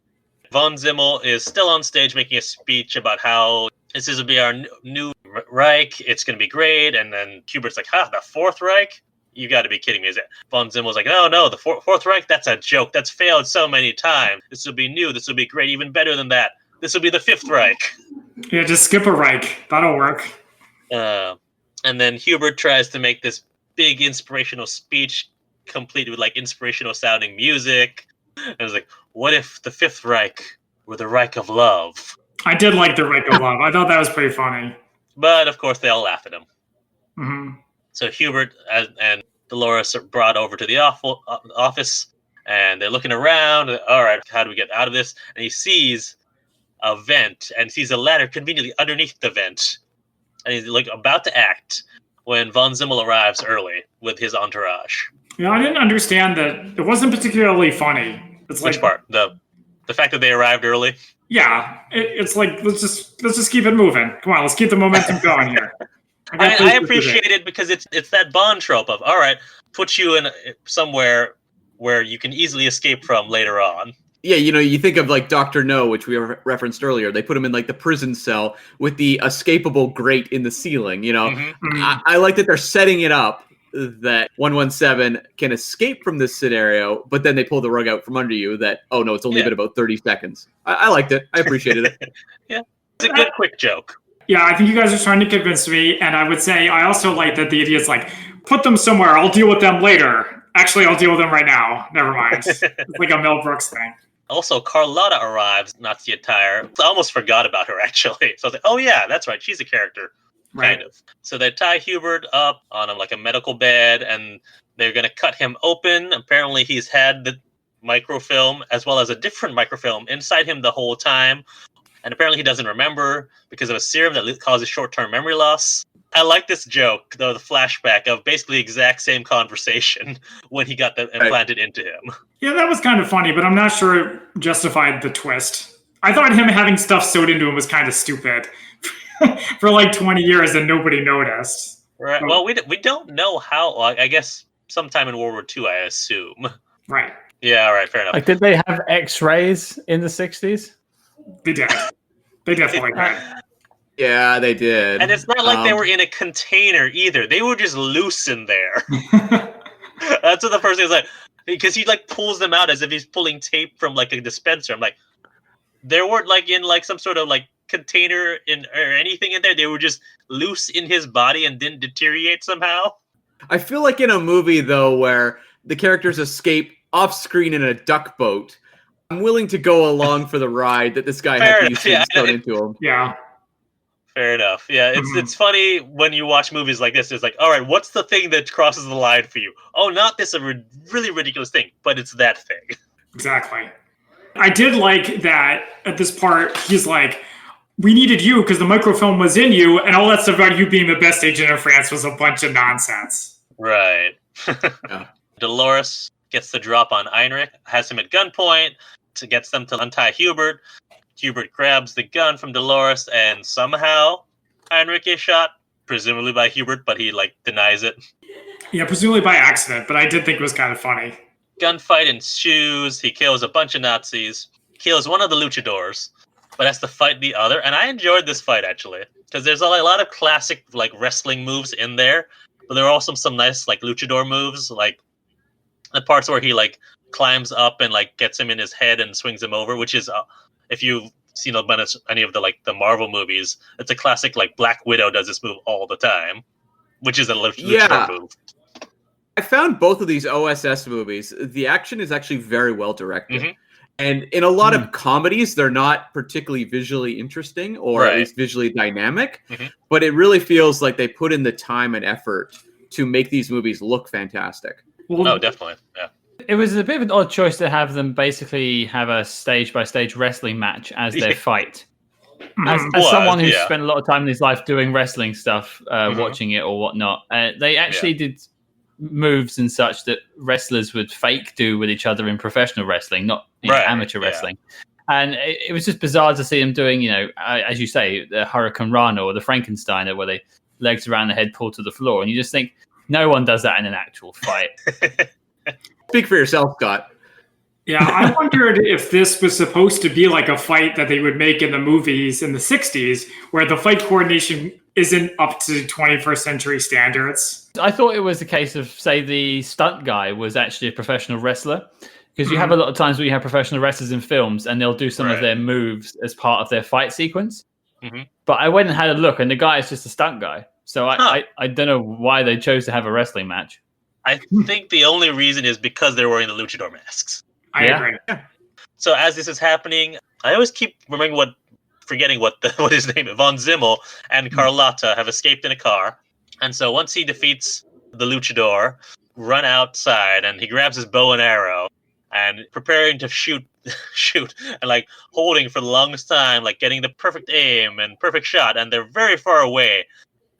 Von Zimmel is still on stage making a speech about how this is going to be our new Reich. It's going to be great. And then Hubert's like, the Fourth Reich? You got to be kidding me. Is it? Von Zimmel's like, no, the Fourth Reich, that's a joke. That's failed so many times. This will be new. This will be great. Even better than that. This will be the Fifth Reich. Yeah, just skip a Reich. That'll work. And then Hubert tries to make this big inspirational speech complete with like inspirational sounding music. And it's like, what if the Fifth Reich were the Reich of love? I did like the Reich of love. I thought that was pretty funny. But of course, they all laugh at him. Mm-hmm. So Hubert and Dolores are brought over to the office, and they're looking around. All right, how do we get out of this? And he sees a vent and sees a ladder conveniently underneath the vent. And he's like about to act when Von Zimmel arrives early with his entourage. I didn't understand that. It wasn't particularly funny. It's Which part? The fact that they arrived early? Yeah, it's like let's just keep it moving. Come on, let's keep the momentum going here. I appreciate it because it's that Bond trope of, all right, put you in somewhere where you can easily escape from later on. Yeah, you think of like Dr. No, which we referenced earlier. They put him in like the prison cell with the escapable grate in the ceiling. I like that they're setting it up that 117 can escape from this scenario, but then they pull the rug out from under you that, oh no, it's only been about 30 seconds. I liked it. I appreciated it. Yeah, it's a good quick joke. Yeah, I think you guys are trying to convince me, and I would say I also like that the idiot's like, put them somewhere, I'll deal with them later. Actually, I'll deal with them right now. Never mind. It's like a Mel Brooks thing. Also, Carlotta arrives, Nazi attire. I almost forgot about her, actually. So I was like, oh yeah, that's right, she's a character. Kind of. So they tie Hubert up on like a medical bed, and they're going to cut him open. Apparently, he's had the microfilm as well as a different microfilm inside him the whole time. And apparently, he doesn't remember because of a serum that causes short-term memory loss. I like this joke, though, the flashback of basically the exact same conversation when he got that implanted into him. Yeah, that was kind of funny, but I'm not sure it justified the twist. I thought him having stuff sewed into him was kind of stupid. For like 20 years and nobody noticed. Right. Well, we don't know how. I guess sometime in World War II, I assume. Right. Yeah. All right. Fair enough. Like, did they have X-rays in the 60s? They did. They definitely did. Yeah, they did. And it's not like they were in a container either. They were just loose in there. That's what the first thing is like. Because he like pulls them out as if he's pulling tape from like a dispenser. I'm like, they weren't like in like some sort of like container or anything in there. They were just loose in his body and didn't deteriorate somehow. I feel like in a movie though where the characters escape off screen in a duck boat, I'm willing to go along for the ride that this guy had these things thrown into him. Yeah. Fair enough. Yeah, it's funny when you watch movies like this. It's like, all right, what's the thing that crosses the line for you? Oh, not this really ridiculous thing, but it's that thing. Exactly. I did like that at this part, he's like, we needed you because the microfilm was in you, and all that stuff about you being the best agent of France was a bunch of nonsense. Right. Yeah. Dolores gets the drop on Heinrich, has him at gunpoint, gets them to untie Hubert. Hubert grabs the gun from Dolores, and somehow Heinrich is shot, presumably by Hubert, but he like denies it. Yeah, presumably by accident, but I did think it was kind of funny. Gunfight ensues. He kills a bunch of Nazis, kills one of the luchadors, but has to fight the other. And I enjoyed this fight, actually, because there's a lot of classic like wrestling moves in there, but there are also some nice like luchador moves, like the parts where he like climbs up and like gets him in his head and swings him over, which is if you've seen any of the like the Marvel movies, it's a classic. Like Black Widow does this move all the time, which is a luchador move. I found both of these OSS movies, the action is actually very well directed. Mm-hmm. And in a lot of comedies, they're not particularly visually interesting or at least visually dynamic, but it really feels like they put in the time and effort to make these movies look fantastic. Oh, definitely. Yeah. It was a bit of an odd choice to have them basically have a stage-by-stage wrestling match as their fight. As someone who's spent a lot of time in his life doing wrestling stuff, watching it or whatnot, they actually did moves and such that wrestlers would fake do with each other in professional wrestling, not in amateur wrestling. And it was just bizarre to see them doing, as you say, the Hurricane Rana or the Frankensteiner, where they legs around the head pulled to the floor. And you just think, no one does that in an actual fight. Speak for yourself, Scott. Yeah, I wondered if this was supposed to be like a fight that they would make in the movies in the 60s, where the fight coordination isn't up to 21st century standards. I thought it was a case of, say, the stunt guy was actually a professional wrestler. Because you have a lot of times where you have professional wrestlers in films and they'll do some of their moves as part of their fight sequence. But I went and had a look, and the guy is just a stunt guy. So I don't know why they chose to have a wrestling match. I think the only reason is because they're wearing the luchador masks. I agree. So as this is happening, I always keep forgetting what his name is. Von Zimmel and Carlotta have escaped in a car. And so once he defeats the luchador, run outside, and he grabs his bow and arrow and preparing to shoot and like holding for the longest time, like getting the perfect aim and perfect shot, and they're very far away.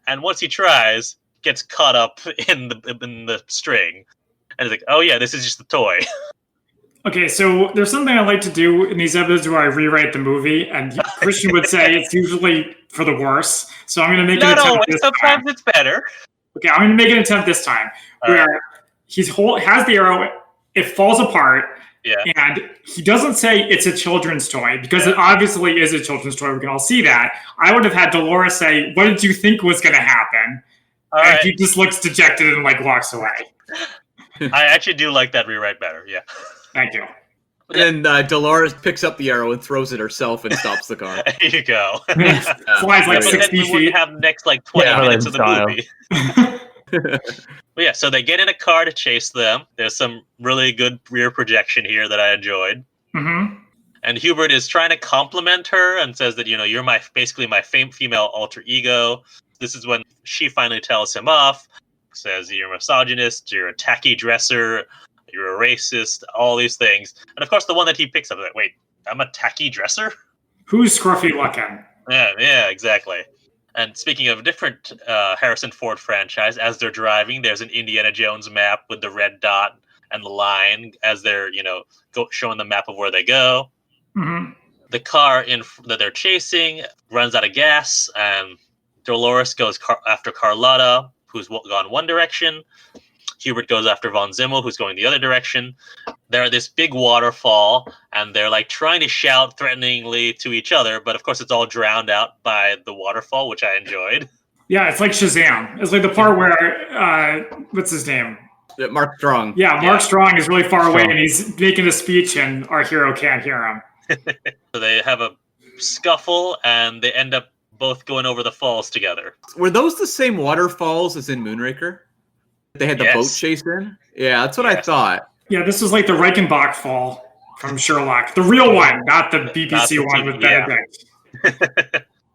And once he tries, gets caught up in the string. And he's like, oh yeah, this is just a toy. Okay, so there's something I like to do in these episodes where I rewrite the movie, and Christian would say it's usually for the worse. So I'm going to make an attempt this time. Sometimes it's better. Okay, I'm going to make an attempt this time where he has the arrow, it falls apart, and he doesn't say it's a children's toy, because it obviously is a children's toy. We can all see that. I would have had Dolores say, what did you think was going to happen? And he just looks dejected and like walks away. I actually do like that rewrite better, yeah. Thank you. And then Dolores picks up the arrow and throws it herself and stops the car. There you go. Flies like 60 feet. We have the next like 20 minutes of the movie. But yeah, so they get in a car to chase them. There's some really good rear projection here that I enjoyed. Mm-hmm. And Hubert is trying to compliment her and says that, you're basically my female alter ego. This is when she finally tells him off. Says you're a misogynist, you're a tacky dresser, you're a racist, all these things. And of course, the one that he picks up, like, wait, I'm a tacky dresser? Who's scruffy looking? Yeah, exactly. And speaking of a different Harrison Ford franchise, as they're driving, there's an Indiana Jones map with the red dot and the line as they're, showing the map of where they go. Mm-hmm. The car that they're chasing runs out of gas, and Dolores goes after Carlotta, who's gone one direction. Hubert goes after Von Zimmel, who's going the other direction. They're at this big waterfall, and they're like trying to shout threateningly to each other, but of course it's all drowned out by the waterfall, which I enjoyed. Yeah, it's like Shazam. It's like the part where, what's his name? Mark Strong. Yeah, Mark Strong is really far away, and he's making a speech, and our hero can't hear him. So they have a scuffle, and they end up both going over the falls together. Were those the same waterfalls as in Moonraker? They had the boat chase in? Yeah, that's what I thought. Yeah, this was like the Reichenbach fall from Sherlock. The real one, not the BBC one with Benedict.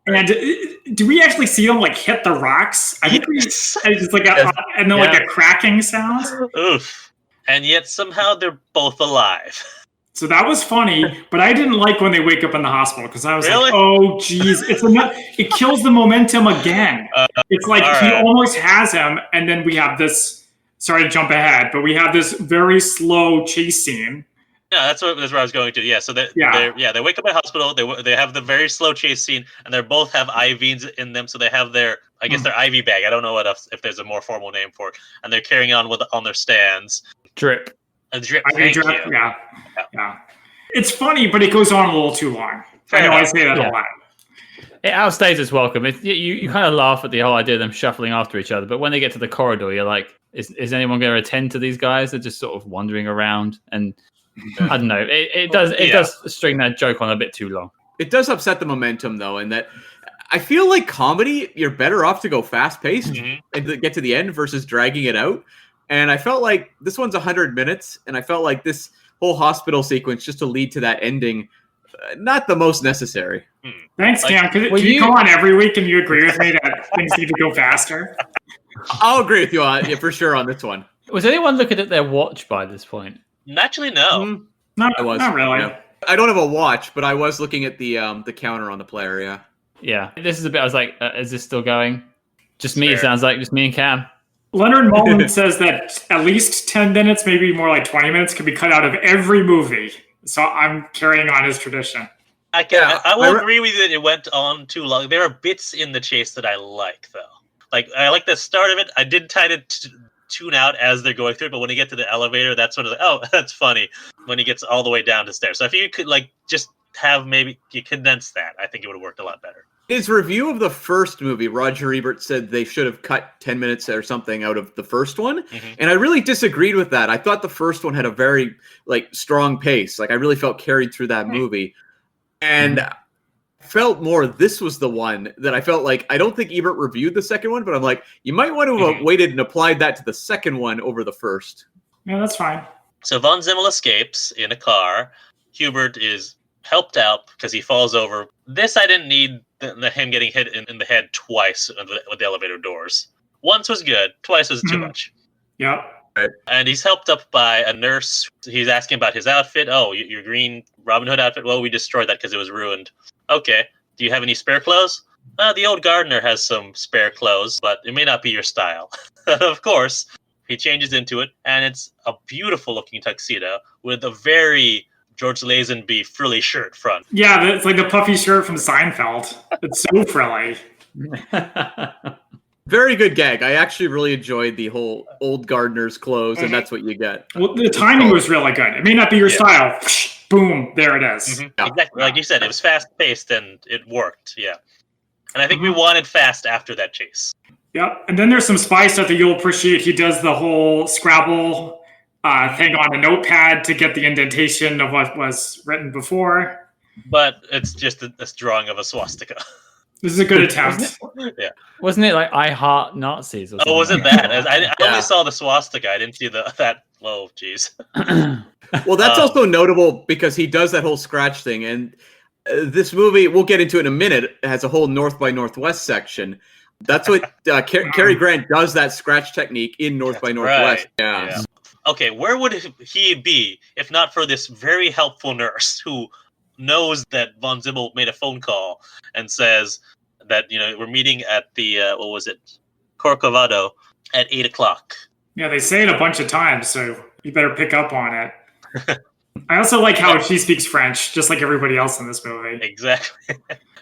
And do we actually see them like hit the rocks? I think it's like and then like a cracking sound. Oof. And yet somehow they're both alive. So that was funny, but I didn't like when they wake up in the hospital, because I was like, oh, geez. It kills the momentum again. It's like he almost has him, and then we have this, sorry to jump ahead, but we have this very slow chase scene. Yeah, that's where I was going to. Yeah, so they wake up in the hospital, they have the very slow chase scene, and they both have IVs in them, so they have their IV bag. I don't know what else, if there's a more formal name for it, and they're carrying on on their stands. Drip. A drip. Yeah. It's funny, but it goes on a little too long. I say that a lot. It outstays its welcome. You kind of laugh at the whole idea of them shuffling after each other, but when they get to the corridor, you're like, is anyone going to attend to these guys? They're just sort of wandering around, and I don't know. It does string that joke on a bit too long. It does upset the momentum, though, in that I feel like comedy, you're better off to go fast-paced and get to the end versus dragging it out. And I felt like this one's 100 minutes, and I felt like this whole hospital sequence just to lead to that ending, not the most necessary. Thanks, Cam. Can you come on every week and you agree with me that things need to go faster? I'll agree with you for sure on this one. Was anyone looking at their watch by this point? Naturally, no. Not really. Yeah. I don't have a watch, but I was looking at the counter on the player, yeah. Yeah, this is a bit, I was like, is this still going? Just me, it sounds like, just me and Cam. Leonard Mullen says that at least 10 minutes, maybe more like 20 minutes, can be cut out of every movie. So I'm carrying on his tradition. I will agree with you that it went on too long. There are bits in the chase that I like, though. Like, I like the start of it. I did try to tune out as they're going through it, but when you get to the elevator, that's when it's like, oh, that's funny. When he gets all the way down the stairs. So if you could, like, just have maybe you condense that, I think it would have worked a lot better. His review of the first movie, Roger Ebert said they should have cut 10 minutes or something out of the first one. And I really disagreed with that. I thought the first one had a very strong pace. Like I really felt carried through that movie. And felt more this was the one that I felt like, I don't think Ebert reviewed the second one, but I'm like, you might want to have waited and applied that to the second one over the first. Yeah, that's fine. So Von Zimmel escapes in a car. Hubert is helped out because he falls over. This I didn't need him getting hit in the head twice with the elevator doors. Once was good. Twice was too much. Yep. Right. And he's helped up by a nurse. He's asking about his outfit. Oh, your green Robin Hood outfit? Well, we destroyed that because it was ruined. Okay. Do you have any spare clothes? The old gardener has some spare clothes, but it may not be your style. Of course, he changes into it, and it's a beautiful-looking tuxedo with a very George Lazenby frilly shirt front. Yeah, it's like the puffy shirt from Seinfeld. It's so frilly. Very good gag. I actually really enjoyed the whole old gardener's clothes, and that's what you get. Well, the timing was really good. It may not be your style. Boom, there it is. Yeah. Exactly. Like you said, it was fast-paced, and it worked, yeah. And I think we wanted fast after that chase. Yep. And then there's some spy stuff that you'll appreciate. He does the whole Scrabble thing on a notepad to get the indentation of what was written before. But it's just this drawing of a swastika. This is a good attempt. Yeah. Wasn't it like I Heart Nazis or something? Oh, wasn't that? I only saw the swastika. I didn't see that. Oh, jeez. Well, that's also notable because he does that whole scratch thing. And this movie, we'll get into it in a minute, has a whole North by Northwest section. That's what Cary Grant does, that scratch technique in North by Northwest. Right. Yeah. Okay, where would he be if not for this very helpful nurse who knows that Von Zimmel made a phone call and says that, we're meeting at the, Corcovado at 8:00. Yeah, they say it a bunch of times, so you better pick up on it. I also like how she speaks French, just like everybody else in this movie. Exactly.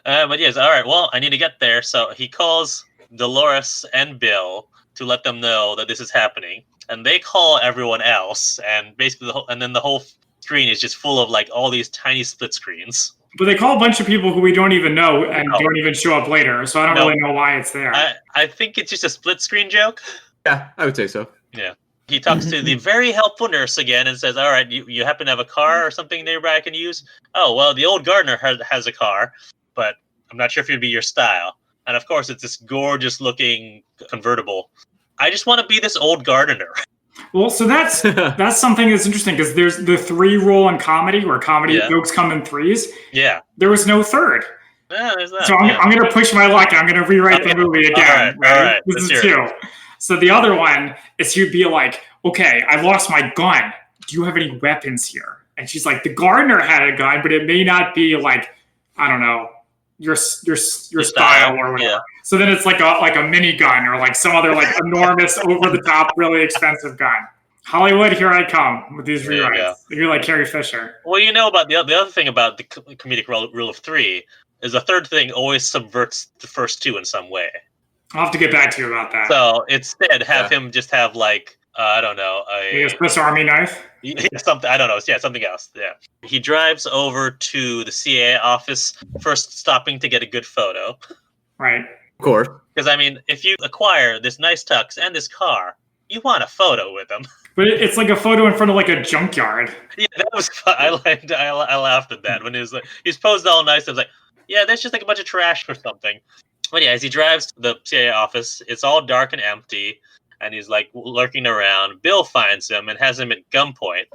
But yes, all right, well, I need to get there. So he calls Dolores and Bill to let them know that this is happening. And they call everyone else. And basically, the whole screen is just full of like all these tiny split screens. But they call a bunch of people who we don't even know and don't even show up later. So I don't really know why it's there. I think it's just a split screen joke. Yeah, I would say so. Yeah. He talks to the very helpful nurse again and says, all right, you happen to have a car or something nearby I can use? Oh, well, the old gardener has a car, but I'm not sure if it'd be your style. And of course, it's this gorgeous looking convertible. I just want to be this old gardener. Well, so that's something that's interesting because there's the 3 rule in comedy where comedy jokes come in 3s. Yeah. There was no 3rd. Yeah, there's that. So I'm going to push my luck. I'm going to rewrite the movie again. All right. This is 2. So the other one is he'd be like, okay, I lost my gun. Do you have any weapons here? And she's like, the gardener had a gun, but it may not be like, I don't know, your style or whatever. Yeah. So then it's like a mini gun or like some other like enormous, over the top, really expensive gun. Hollywood, here I come with these rewrites. You're like Carrie Fisher. Well, about the other thing about the comedic rule of 3 is the third thing always subverts the first 2 in some way. I'll have to get back to you about that. So instead, have him just have like I don't know, a Swiss Army knife. Something I don't know. Yeah, something else. Yeah. He drives over to the CIA office, first stopping to get a good photo. Right. Of course. Because if you acquire this nice tux and this car, you want a photo with them. But it's like a photo in front of like a junkyard. Yeah, that was fun. I laughed at that when he's posed all nice. I was like, yeah, that's just like a bunch of trash or something. But yeah, as he drives to the CIA office, it's all dark and empty, and he's like lurking around. Bill finds him and has him at gunpoint.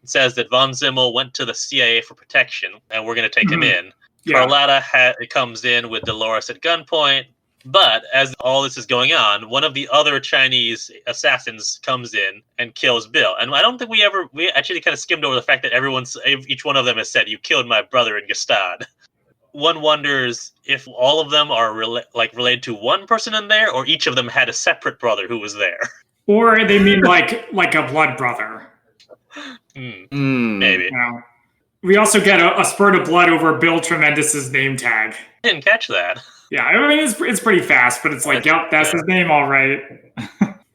It says that Von Zimmel went to the CIA for protection, and we're going to take him in. Yeah. Carlotta comes in with Dolores at gunpoint, but as all this is going on, one of the other Chinese assassins comes in and kills Bill. And I don't think we actually kind of skimmed over the fact that each one of them has said, "You killed my brother in Gestad." One wonders if all of them are related to one person in there, or each of them had a separate brother who was there. Or they mean like a blood brother. Maybe. You know? We also get a spurt of blood over Bill Tremendous's name tag. I didn't catch that. Yeah, I mean, it's pretty fast, but it's like, yep, that's his name, all right.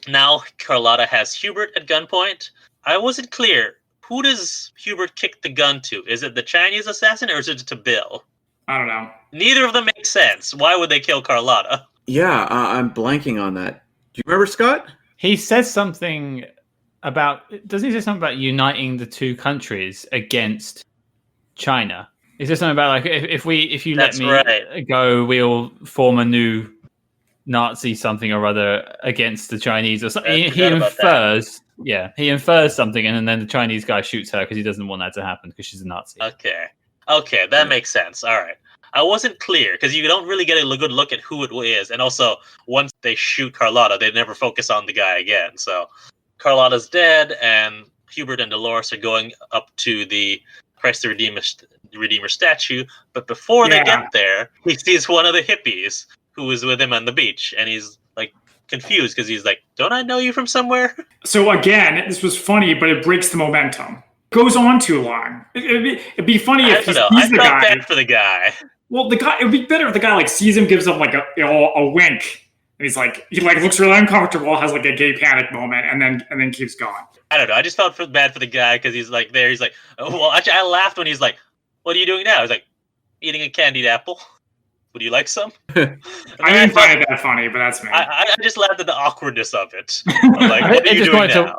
Now Carlotta has Hubert at gunpoint. I wasn't clear. Who does Hubert kick the gun to? Is it the Chinese assassin, or is it to Bill? I don't know. Neither of them makes sense. Why would they kill Carlotta? Yeah, I'm blanking on that. Do you remember, Scott? He says something about... Doesn't he say something about uniting the 2 countries against China? Is there something about, like, if you let me go, we'll form a new Nazi something or other against the Chinese or something? He infers he infers something, and then the Chinese guy shoots her because he doesn't want that to happen because she's a Nazi. Okay, that makes sense. All right. I wasn't clear because you don't really get a good look at who it is. And also, once they shoot Carlotta, they never focus on the guy again. So Carlotta's dead, and Hubert and Dolores are going up to the Christ the Redeemer statue. But before they get there, he sees one of the hippies who is with him on the beach. And he's like confused because he's like, don't I know you from somewhere? So again, this was funny, but it breaks the momentum. It goes on too long. It'd be funny if he's the guy. I felt bad for the guy. Well, the guy. It would be better if the guy like sees him, gives him like a wink, and he looks really uncomfortable, has like a gay panic moment, and then keeps going. I don't know. I just felt bad for the guy because he's like there. He's like, oh, well, actually, I laughed when he's like, "What are you doing now?" He's like, "Eating a candied apple. Would you like some?" I didn't find it that funny, but that's me. I just laughed at the awkwardness of it. I'm like, what are you doing now?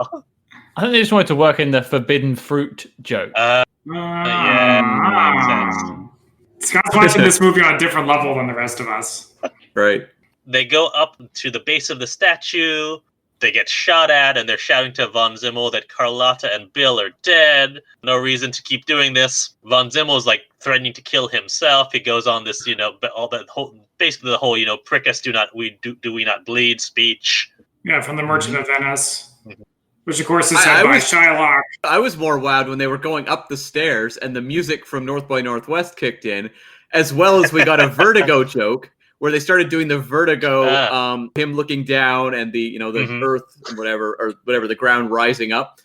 I think they just wanted to work in the forbidden fruit joke. Yeah, makes sense. Scott's watching this movie on a different level than the rest of us. Right. They go up to the base of the statue. They get shot at, and they're shouting to Von Zimmel that Carlotta and Bill are dead. No reason to keep doing this. Von Zimmel's like threatening to kill himself. He goes on this, basically the whole, prick us, do we not bleed speech. Yeah, from the Merchant of Venice. Which, of course, is said by Shylock. I was more wowed when they were going up the stairs and the music from North by Northwest kicked in, as well as we got a Vertigo joke where they started doing the Vertigo, him looking down and the earth and whatever, the ground rising up.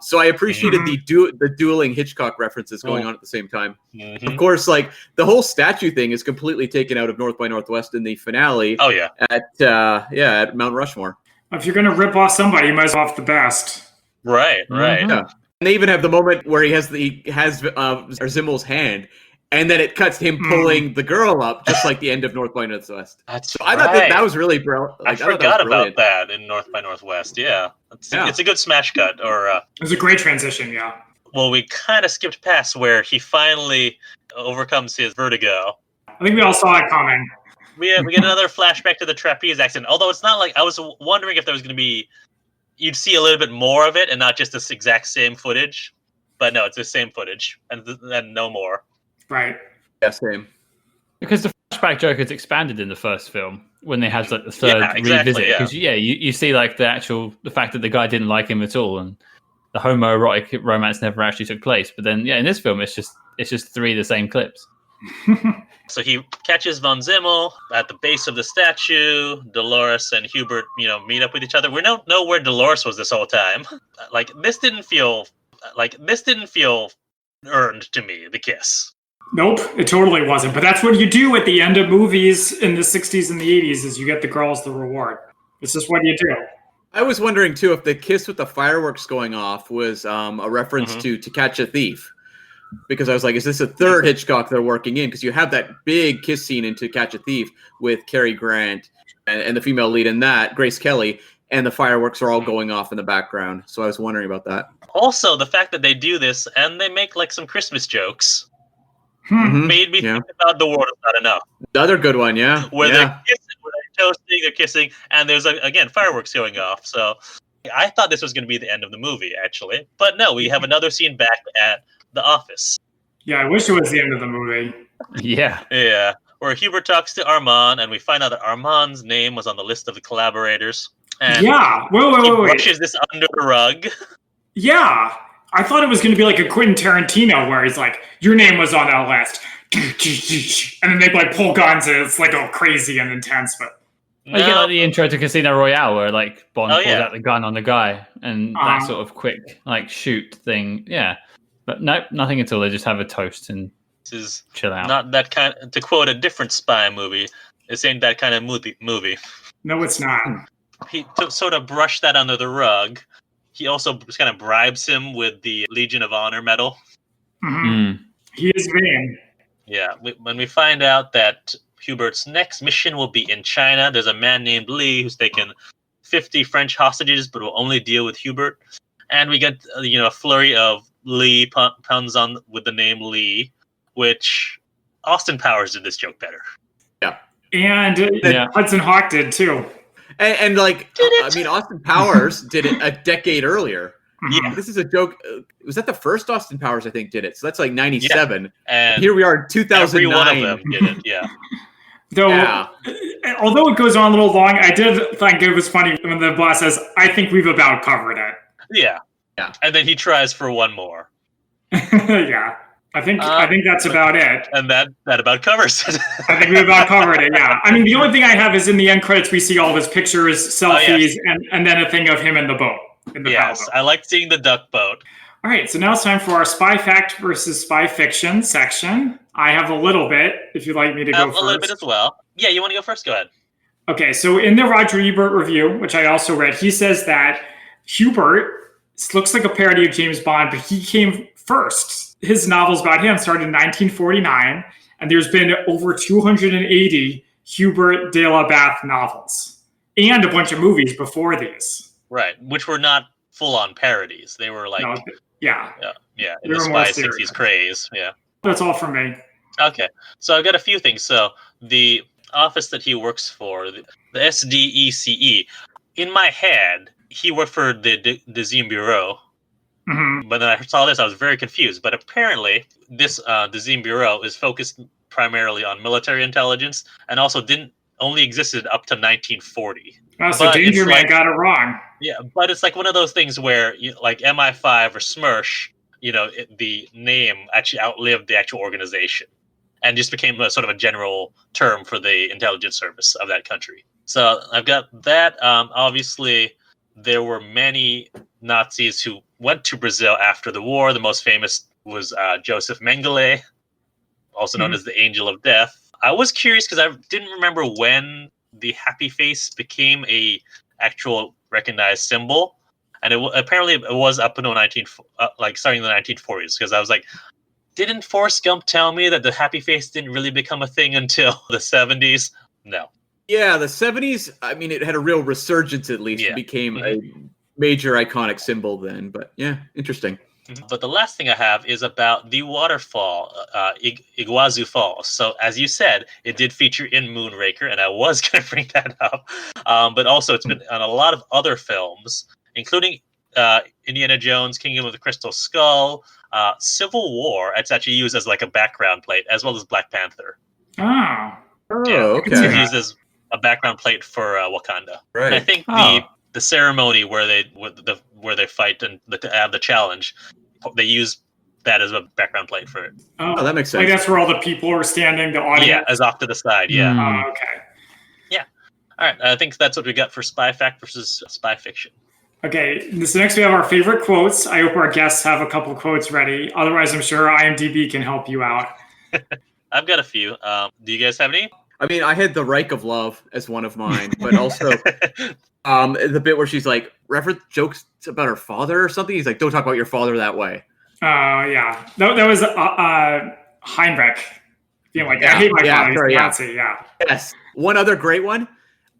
So I appreciated the dueling Hitchcock references going on at the same time. Mm-hmm. Of course, like the whole statue thing is completely taken out of North by Northwest in the finale. Oh yeah, at Mount Rushmore. If you're going to rip off somebody, you might as well off the best. Right. Mm-hmm. Yeah. And they even have the moment where he has Zimmel's hand, and then it cuts him pulling the girl up, just like the end of North by Northwest. I thought that was really brilliant. I forgot about that in North by Northwest. Yeah. It's a good smash cut. It was a great transition, yeah. Well, we kind of skipped past where he finally overcomes his vertigo. I think we all saw it coming. We get another flashback to the trapeze accident. Although it's not like I was wondering if there was going to be, you'd see a little bit more of it and not just this exact same footage. But no, it's the same footage and no more. Right. Yeah, same. Because the flashback joke is expanded in the first film when they had like the third revisit. Because you see like the fact that the guy didn't like him at all and the homoerotic romance never actually took place. But then in this film it's just three of the same clips. So he catches Von Zimmel at the base of the statue. Dolores and Hubert, meet up with each other. We don't know where Dolores was this whole time. This didn't feel earned to me, the kiss. Nope, it totally wasn't. But that's what you do at the end of movies in the 60s and the 80s is you get the girls the reward. It's just what you do. I was wondering, too, if the kiss with the fireworks going off was a reference to Catch a Thief. Because I was like, is this a third Hitchcock they're working in? Because you have that big kiss scene in To Catch a Thief with Cary Grant and the female lead in that, Grace Kelly, and the fireworks are all going off in the background. So I was wondering about that. Also, the fact that they do this and they make like some Christmas jokes made me think about The World Is Not Enough. The other good one, yeah. Where they're kissing, where they're toasting, they're kissing, and there's, again, fireworks going off. So I thought this was going to be the end of the movie, actually. But no, we have another scene back at the office. Yeah, I wish it was the end of the movie. Yeah. Yeah. Where Hubert talks to Armand, and we find out that Armand's name was on the list of the collaborators. And he brushes this under the rug. Yeah. I thought it was going to be like a Quentin Tarantino where he's like, your name was on that list. And then they like pull guns and it's like all crazy and intense. But you get like the intro to Casino Royale where like Bond pulls out the gun on the guy and that sort of quick like shoot thing. Yeah. But nope, nothing at all. They just have a toast and chill out. Not that kind. To quote a different spy movie, this ain't that kind of movie. No, it's not. He sort of brushed that under the rug. He also just kind of bribes him with the Legion of Honor medal. Mm-hmm. He is vain. Yeah, when we find out that Hubert's next mission will be in China, there's a man named Lee who's taken 50 French hostages, but will only deal with Hubert. And we get a flurry of Lee puns on with the name Lee, which Austin Powers did this joke better. Yeah. And Hudson Hawk did too. And like, I mean, Austin Powers did it a decade earlier. Yeah. This is a joke. Was that the first Austin Powers, I think, did it? So that's like 97. Yeah. And here we are in 2009. Every one of them did it, yeah. Though, although it goes on a little long, I did think it was funny when the boss says, I think we've about covered it. Yeah. And then he tries for one more. Yeah. I think that's about it. And that about covers it. I think we about covered it, yeah. I mean, the only thing I have is in the end credits, we see all of his pictures, selfies, and then a thing of him in the boat. Yes, I like seeing the duck boat. All right, so now it's time for our spy fact versus spy fiction section. I have a little bit, if you'd like me to go first. A little bit as well. Yeah, you want to go first? Go ahead. Okay, so in the Roger Ebert review, which I also read, he says that Hubert looks like a parody of James Bond, but he came first. His novels about him started in 1949, and there's been over 280 Hubert de la Bath novels and a bunch of movies before these. Right, which were not full-on parodies. They were like, in the Spy 60s craze. Yeah, that's all from me. Okay, so I've got a few things. So the office that he works for, the SDECE, in my head, he worked for the Deuxième Bureau. Mm-hmm. But then I saw this, I was very confused. But apparently, this Deuxième Bureau is focused primarily on military intelligence, and also only existed up to 1940. Oh, so Danger Man got it wrong. Yeah, but it's like one of those things where, like MI5 or SMERSH, the name actually outlived the actual organization and just became a sort of a general term for the intelligence service of that country. So I've got that. Obviously, there were many Nazis who went to Brazil after the war. The most famous was Joseph Mengele, also known as the Angel of Death. I was curious because I didn't remember when the happy face became a actual recognized symbol, and apparently it was up until starting in the 1940s. Because I was like, didn't Forrest Gump tell me that the happy face didn't really become a thing until the 70s? No. Yeah, the 70s. I mean, it had a real resurgence. At least it became a major iconic symbol then. But yeah, interesting. But the last thing I have is about the waterfall, Iguazu Falls. So, as you said, it did feature in Moonraker, and I was going to bring that up. But also, it's been on a lot of other films, including Indiana Jones, Kingdom of the Crystal Skull, Civil War. It's actually used as like a background plate, as well as Black Panther. Oh, okay. It's used as a background plate for Wakanda. Right. And I think the ceremony where they fight and have the challenge, they use that as a background plate for it. Oh, that makes sense. Like that's where all the people are standing, the audience. Yeah, as off to the side. Yeah. Oh, okay. Yeah. All right. I think that's what we got for spy fact versus spy fiction. Okay. So next we have our favorite quotes. I hope our guests have a couple quotes ready. Otherwise, I'm sure IMDb can help you out. I've got a few. Do you guys have any? I mean, I had The Reich of Love as one of mine, but also the bit where she's like, reference jokes about her father or something. He's like, don't talk about your father that way. Yeah. That was Heinrich. Being like, I hate my father. He's Nazi. Yeah. Yes. One other great one.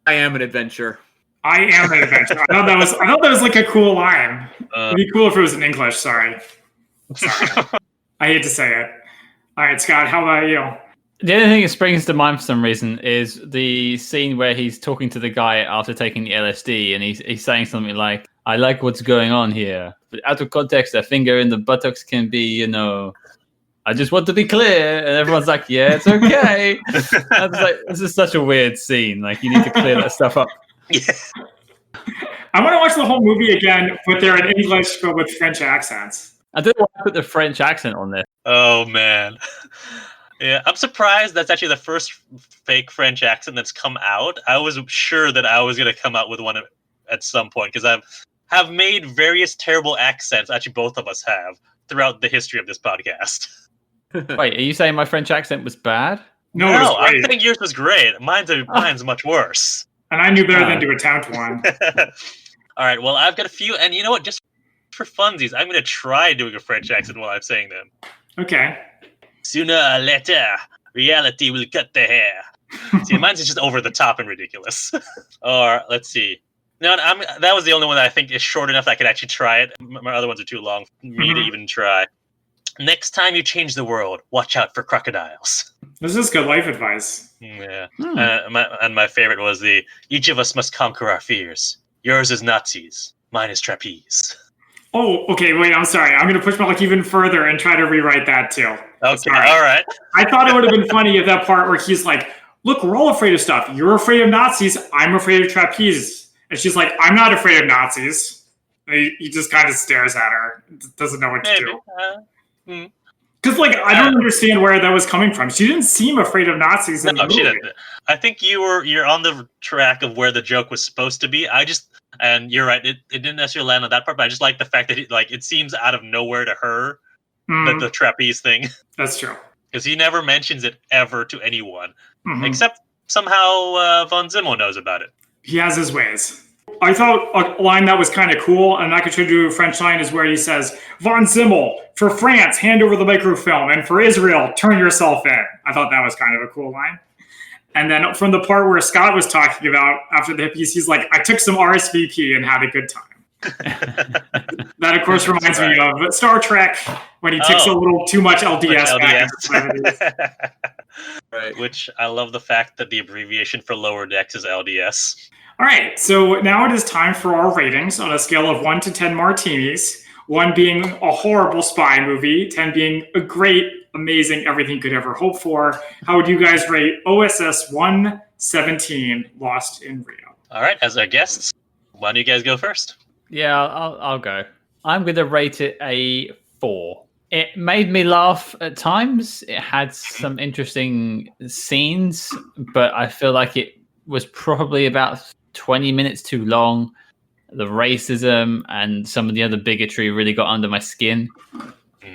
I am an adventure. I am an adventure. I thought that was like a cool line. It'd be cool if it was in English. Sorry. I hate to say it. All right, Scott, how about you? The only thing that springs to mind for some reason is the scene where he's talking to the guy after taking the LSD, and he's saying something like, I like what's going on here. But out of context, a finger in the buttocks can be, I just want to be clear. And everyone's like, yeah, it's okay. I was like, this is such a weird scene. Like, you need to clear that stuff up. Yeah. I want to watch the whole movie again, but they're in English, but with French accents. I don't want to put the French accent on this. Oh, man. Yeah, I'm surprised that's actually the first fake French accent that's come out. I was sure that I was going to come out with one at some point, because I have made various terrible accents, actually both of us have, throughout the history of this podcast. Wait, are you saying my French accent was bad? No, I think yours was great. Mine's much worse. And I knew better than to attempt one. All right, well, I've got a few, and you know what? Just for funsies, I'm going to try doing a French accent while I'm saying them. Okay. Sooner or later, reality will cut the hair. See, mine's just over the top and ridiculous. Or, let's see. No, that was the only one that I think is short enough that I could actually try it. My other ones are too long for me to even try. Next time you change the world, watch out for crocodiles. This is good life advice. Yeah. My favorite was each of us must conquer our fears. Yours is Nazis. Mine is trapeze. Oh, okay. Wait, I'm sorry. I'm going to push my luck even further and try to rewrite that too. Okay, sorry. All right. I thought it would have been funny at that part where he's like, look, we're all afraid of stuff. You're afraid of Nazis. I'm afraid of trapeze. And she's like, I'm not afraid of Nazis. And he just kind of stares at her. Doesn't know what to do. Because, I don't understand where that was coming from. She didn't seem afraid of Nazis in the movie. She didn't. I think you're on the track of where the joke was supposed to be. And you're right, it didn't necessarily land on that part, but I just like the fact that it seems out of nowhere to her, the trapeze thing. That's true. Because he never mentions it ever to anyone, except somehow Von Zimmel knows about it. He has his ways. I thought a line that was kind of cool, and that could show you a French line, is where he says, Von Zimmel, for France, hand over the microfilm, and for Israel, turn yourself in. I thought that was kind of a cool line. And then from the part where Scott was talking about after the hippies, he's like, I took some RSVP and had a good time. That, of course, reminds me of Star Trek, when he takes a little too much LDS. Right, which I love the fact that the abbreviation for Lower Decks is LDS. All right, so now it is time for our ratings on a scale of 1 to 10 martinis. 1 being a horrible spy movie, 10 being a great, amazing, everything you could ever hope for. How would you guys rate OSS 117, Lost in Rio? All right, as our guests, why don't you guys go first? Yeah, I'll go. I'm going to rate it a 4. It made me laugh at times. It had some interesting scenes, but I feel like it was probably about 20 minutes too long. The racism and some of the other bigotry really got under my skin,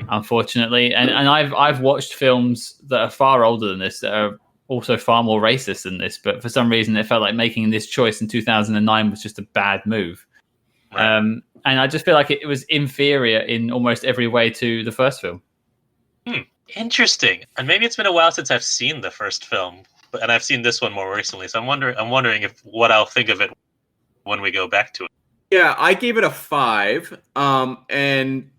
unfortunately. And I've watched films that are far older than this that are also far more racist than this, but for some reason it felt like making this choice in 2009 was just a bad move. Right. And I just feel like it was inferior in almost every way to the first film. Interesting. And maybe it's been a while since I've seen the first film, and I've seen this one more recently. So I'm wondering what I'll think of it when we go back to it. Yeah, I gave it a 5, and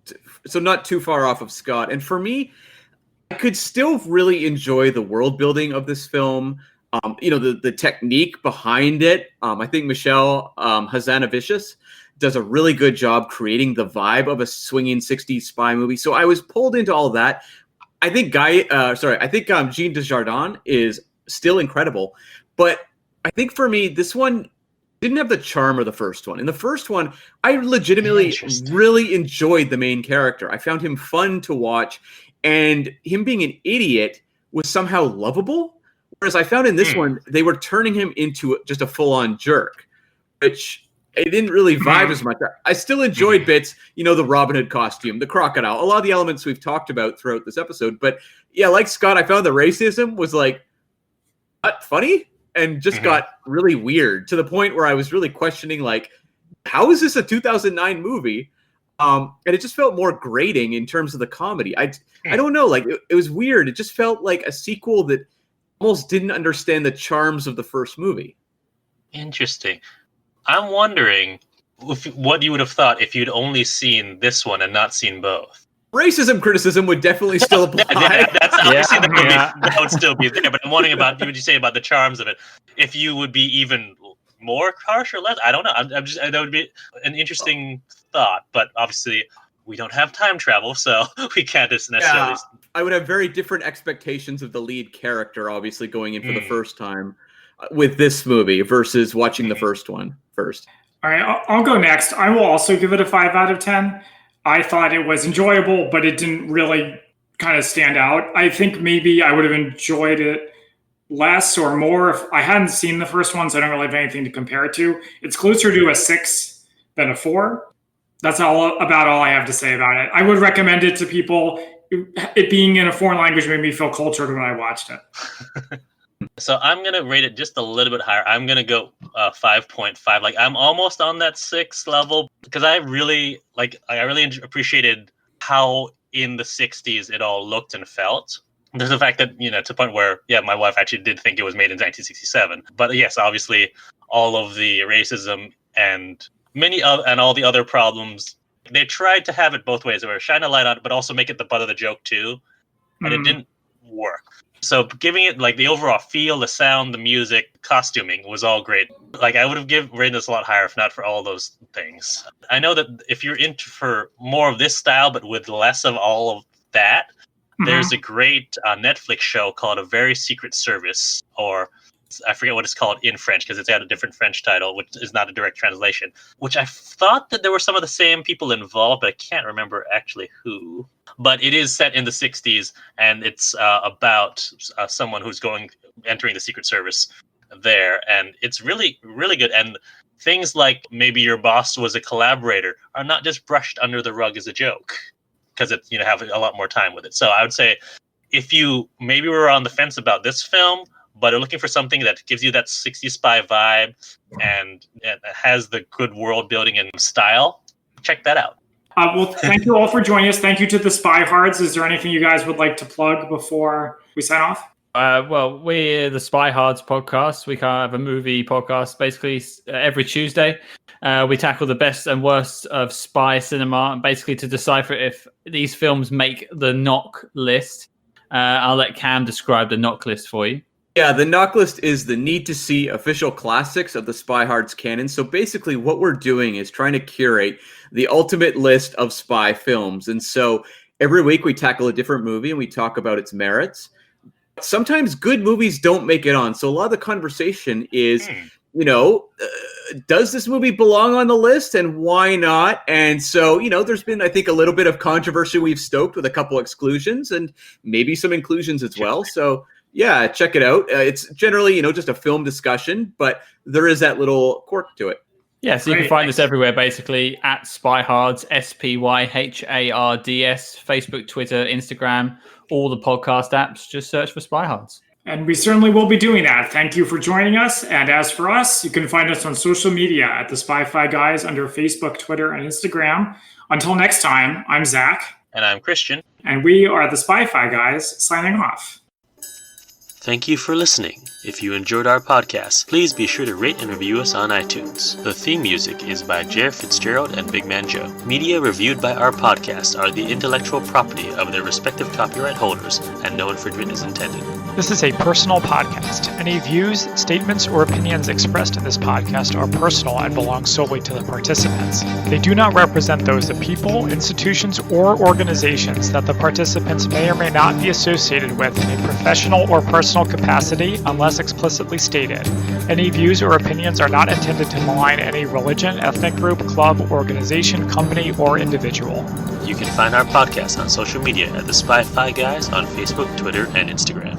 so not too far off of Scott. And for me, I could still really enjoy the world building of this film. The technique behind it. I think Michelle Hazanavicius does a really good job creating the vibe of a swinging 60s spy movie. So I was pulled into all that. I think Jean Dujardin is still incredible, but I think for me, this one didn't have the charm of the first one. In the first one, I legitimately really enjoyed the main character. I found him fun to watch, and him being an idiot was somehow lovable. Whereas I found in this one, they were turning him into just a full-on jerk, which it didn't really vibe as much. I still enjoyed bits, the Robin Hood costume, the crocodile, a lot of the elements we've talked about throughout this episode. But yeah, like Scott, I found the racism was not funny and just got really weird to the point where I was really questioning, how is this a 2009 movie? And it just felt more grating in terms of the comedy. I don't know, it was weird. It just felt like a sequel that almost didn't understand the charms of the first movie. Interesting. I'm wondering what you would have thought if you'd only seen this one and not seen both. Racism criticism would definitely still apply. That's obviously the movie that would still be there. But I'm wondering about, what would you say about the charms of it? If you would be even more harsh or less? I don't know. That would be an interesting thought. But obviously, we don't have time travel, so we can't necessarily. Yeah, I would have very different expectations of the lead character, obviously, going in for the first time with this movie versus watching the first one first. All right, I'll go next. I will also give it a 5 out of 10. I thought it was enjoyable, but it didn't really kind of stand out. I think maybe I would have enjoyed it less or more if I hadn't seen the first one, so I don't really have anything to compare it to. It's closer to a 6 than a 4. That's all I have to say about it. I would recommend it to people. It being in a foreign language made me feel cultured when I watched it. So I'm going to rate it just a little bit higher. I'm going to go 5.5. I'm almost on that 6 level because I really appreciated how in the 60s it all looked and felt. There's the fact that, to the point where, my wife actually did think it was made in 1967. But yes, obviously all of the racism and all the other problems, they tried to have it both ways. They were shine a light on it, but also make it the butt of the joke too. And it didn't work. So giving it like the overall feel, the sound, the music, costuming was all great. Like I would have rated this a lot higher if not for all those things. I know that if you're into for more of this style, but with less of all of that, there's a great Netflix show called A Very Secret Service, or I forget what it's called in French because it's got a different French title, which is not a direct translation, which I thought that there were some of the same people involved, but I can't remember actually who. But it is set in the 60s, and it's about someone who's entering the Secret Service there. And it's really, really good. And things like maybe your boss was a collaborator are not just brushed under the rug as a joke, because it have a lot more time with it. So I would say if you maybe were on the fence about this film, but are looking for something that gives you that 60s spy vibe and has the good world building and style, check that out. Well, thank you all for joining us. Thank you to the SpyHards. Is there anything you guys would like to plug before we sign off? Well, we're the SpyHards Podcast. We have a movie podcast basically every Tuesday. We tackle the best and worst of spy cinema, basically to decipher if these films make the knock list. I'll let Cam describe the knock list for you. Yeah, the knock list is the need to see official classics of the SpyHards canon. So basically what we're doing is trying to curate the ultimate list of spy films. And so every week we tackle a different movie and we talk about its merits. Sometimes good movies don't make it on. So a lot of the conversation is, does this movie belong on the list and why not? And so, there's been, I think, a little bit of controversy we've stoked with a couple exclusions and maybe some inclusions as well. So yeah, check it out. It's generally, just a film discussion, but there is that little quirk to it. Yeah, so you can find us everywhere, basically, at SpyHards, SpyHards, Facebook, Twitter, Instagram, all the podcast apps. Just search for SpyHards. And we certainly will be doing that. Thank you for joining us. And as for us, you can find us on social media at the Spy-Fi Guys under Facebook, Twitter, and Instagram. Until next time, I'm Zach. And I'm Christian. And we are the Spy-Fi Guys signing off. Thank you for listening. If you enjoyed our podcast, please be sure to rate and review us on iTunes. The theme music is by Jer Fitzgerald and Big Man Joe. Media reviewed by our podcast are the intellectual property of their respective copyright holders, and no infringement is intended. This is a personal podcast. Any views, statements, or opinions expressed in this podcast are personal and belong solely to the participants. They do not represent those of people, institutions, or organizations that the participants may or may not be associated with in a professional or personal capacity unless explicitly stated. Any views or opinions are not intended to malign any religion, ethnic group, club, organization, company, or individual. You can find our podcast on social media at the Spy-Fi Guys on Facebook, Twitter, and Instagram.